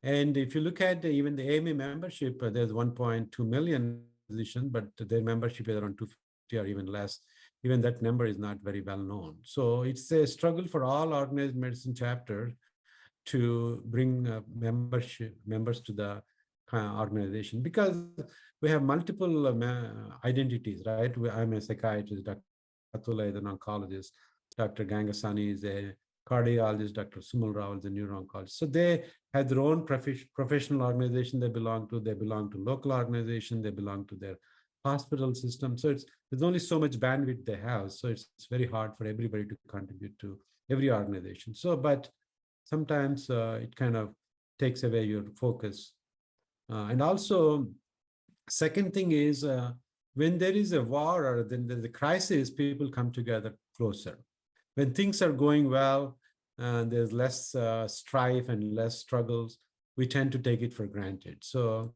Speaker 2: And if you look at even the AMA membership, there's 1.2 million positions, but their membership is around 250 or even less. Even that number is not very well known. So it's a struggle for all organized medicine chapters to bring members to the organization, because we have multiple identities, right? I'm a psychiatrist, Dr. Atula is an oncologist, Dr. Gangasani is a cardiologist, Dr. Sumal Rao is a neuro-oncologist. So they have their own professional organization they belong to local organization, they belong to their hospital system. So there's only so much bandwidth they have. So it's very hard for everybody to contribute to every organization. So, but sometimes it kind of takes away your focus. And also, second thing is when there is a war or then there's a crisis, people come together closer. When things are going well, there's less strife and less struggles, we tend to take it for granted. So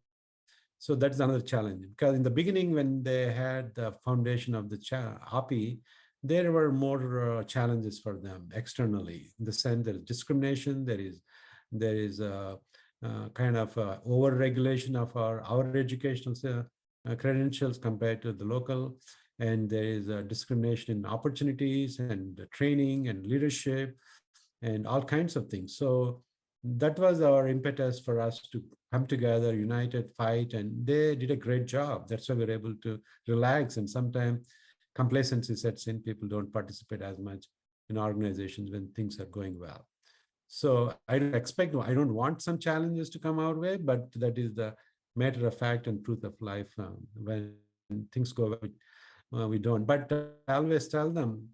Speaker 2: that's another challenge, because in the beginning, when they had the foundation of the AAPI, there were more challenges for them externally. In the sense, there is discrimination, there is kind of over-regulation of our educational credentials compared to the local, and there is discrimination in opportunities and training and leadership and all kinds of things. So that was our impetus for us to come together, united, fight, and they did a great job. That's why we're able to relax, and sometimes complacency sets in. People don't participate as much in organizations when things are going well. So I don't want some challenges to come our way, but that is the matter of fact and truth of life. When things go well, we don't. But I always tell them,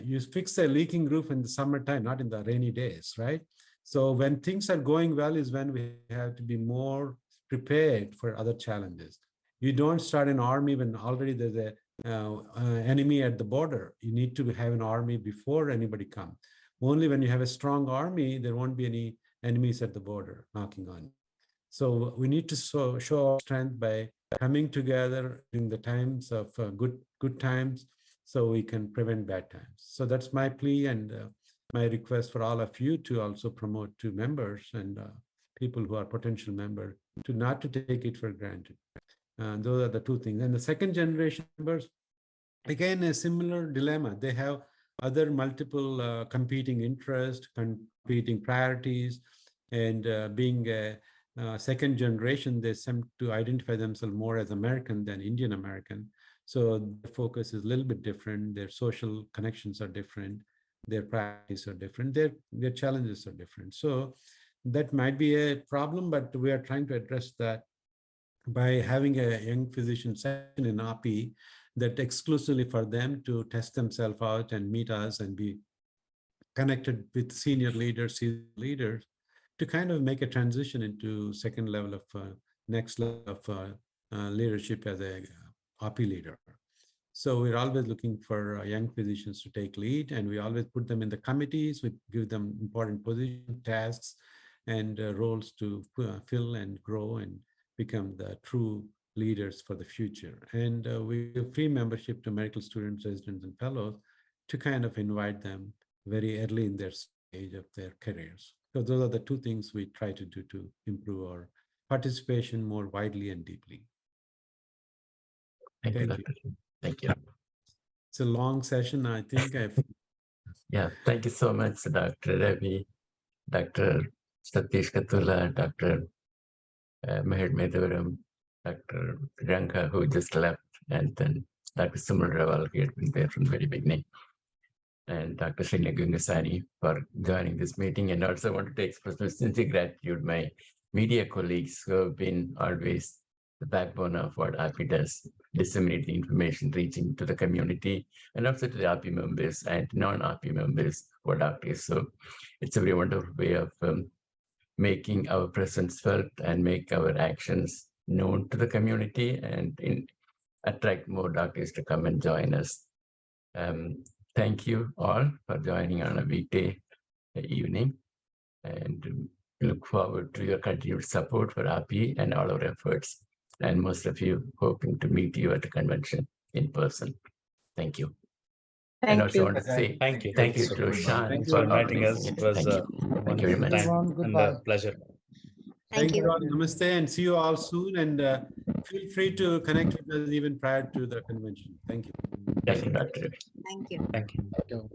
Speaker 2: you fix a leaking roof in the summertime, not in the rainy days, right? So when things are going well is when we have to be more prepared for other challenges. You don't start an army when already there's an enemy at the border. You need to have an army before anybody comes. Only when you have a strong army, there won't be any enemies at the border knocking on you. So we need to show our strength by coming together in the times of good times, so we can prevent bad times. So that's my plea and my request for all of you to also promote to members and people who are potential members to not to take it for granted. Those are the two things. And the second generation members, again, a similar dilemma. They have other multiple competing interests, competing priorities, and being a second generation, they seem to identify themselves more as American than Indian American. So the focus is a little bit different. Their social connections are different. Their priorities are different. Their challenges are different. So that might be a problem, but we are trying to address that by having a young physician section in AAPI that exclusively for them to test themselves out and meet us and be connected with senior leaders to kind of make a transition into second level of next level of leadership as a AAPI leader. So we're always looking for young physicians to take lead, and we always put them in the committees. We give them important position tasks and roles to fill and grow and become the true leaders for the future. And we give free membership to medical students, residents, and fellows to kind of invite them very early in their stage of their careers. So those are the two things we try to do to improve our participation more widely and deeply.
Speaker 1: Thank you, Dr. Thank you.
Speaker 2: It's a long session, I think.
Speaker 1: Yeah, thank you so much, Dr. Ravi, Dr. Satish Katula, Dr. Meher Medavaram, Dr. Ranga, who just left, and then Dr. Sumal Raval, who had been there from the very beginning, and Dr. Srina Gungasani for joining this meeting. And also I want to express my sincere gratitude to my media colleagues who have been always the backbone of what AAPI does, disseminate the information, reaching to the community, and also to the AAPI members and non-AAPI members who are doctors. So it's a very wonderful way of making our presence felt and make our actions known to the community and attract more doctors to come and join us. Thank you all for joining on a weekday evening, and look forward to your continued support for AAPI and all our efforts. And most of you hoping to meet you at the convention in person. Thank you. And also want to say
Speaker 10: Thank you.
Speaker 1: Thank you
Speaker 10: so
Speaker 1: to
Speaker 10: much.
Speaker 1: Sean
Speaker 10: Thanks
Speaker 1: for
Speaker 10: for inviting us.
Speaker 1: organizing
Speaker 10: It
Speaker 1: it.
Speaker 10: was
Speaker 1: Thank
Speaker 10: a
Speaker 1: you. Thank you very much.
Speaker 10: wonderful time and a pleasure.
Speaker 2: Thank you all. Namaste, and see you all soon. And feel free to connect with us even prior to the convention. Thank you.
Speaker 1: Thank you, Dr.
Speaker 13: Thank you.
Speaker 10: Thank you.